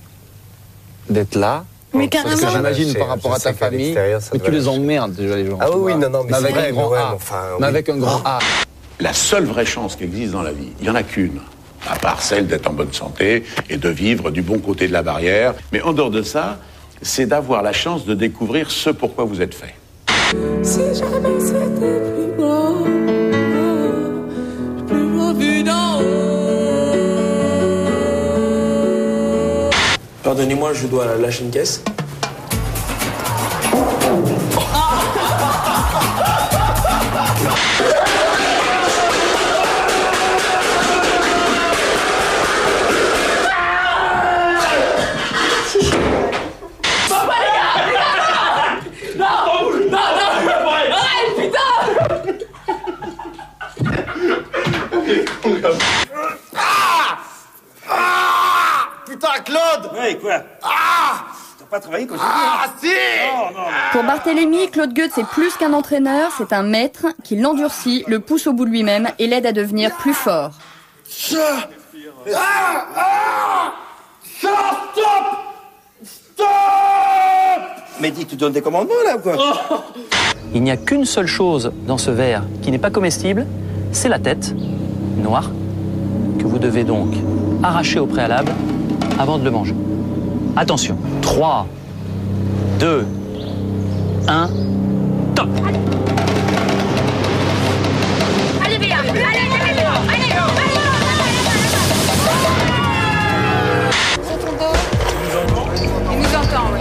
d'être là. Mais carrément. Parce que j'imagine par rapport à ta famille, mais tu les emmerdes déjà les gens. Ah oui, non, mais avec vrai, un grand A. Mais avec un grand A. La seule vraie chance qui existe dans la vie, il n'y en a qu'une. À part celle d'être en bonne santé et de vivre du bon côté de la barrière. Mais en dehors de ça, c'est d'avoir la chance de découvrir ce pourquoi vous êtes fait. Si jamais c'était plus beau, plus revu d'en haut. Pardonnez-moi, je dois lâcher une caisse. Putain, Claude! Ouais, quoi? T'as pas travaillé quand si! Non. Pour Barthélemy, Claude Gueux, c'est plus qu'un entraîneur, c'est un maître qui l'endurcit, le pousse au bout de lui-même et l'aide à devenir plus fort. Stop! Mais dis, tu donnes des commandements là ou quoi? Il n'y a qu'une seule chose dans ce verre qui n'est pas comestible, c'est la tête, noire, que vous devez donc arracher au préalable avant de le manger. Attention, 3, 2, 1, top! Allez, Béa! Allez! Sur ton dos. Il nous entend, oui.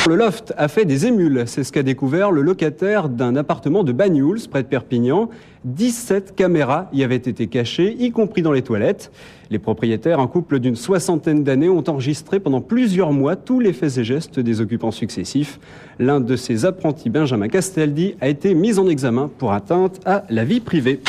Le Loft a fait des émules. C'est ce qu'a découvert le locataire d'un appartement de Banyuls, près de Perpignan. 17 caméras y avaient été cachées, y compris dans les toilettes. Les propriétaires, un couple d'une 60aine d'années, ont enregistré pendant plusieurs mois tous les faits et gestes des occupants successifs. L'un de ces apprentis, Benjamin Castaldi, a été mis en examen pour atteinte à la vie privée.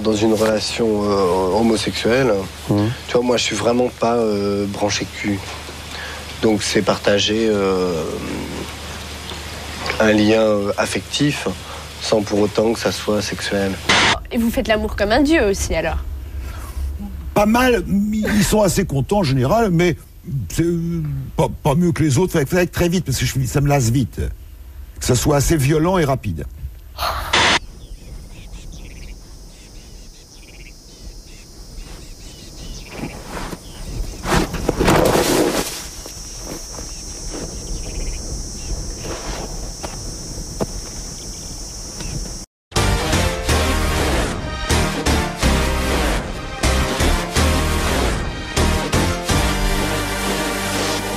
Dans une relation homosexuelle, tu vois, moi je suis vraiment pas branché cul. Donc c'est partager un lien affectif sans pour autant que ça soit sexuel. Et vous faites l'amour comme un dieu aussi alors? Pas mal, ils sont assez contents en général, mais c'est pas mieux que les autres. Il faut être très vite parce que ça me lasse vite. Que ça soit assez violent et rapide.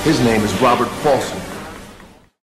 His name is Robert Paulson.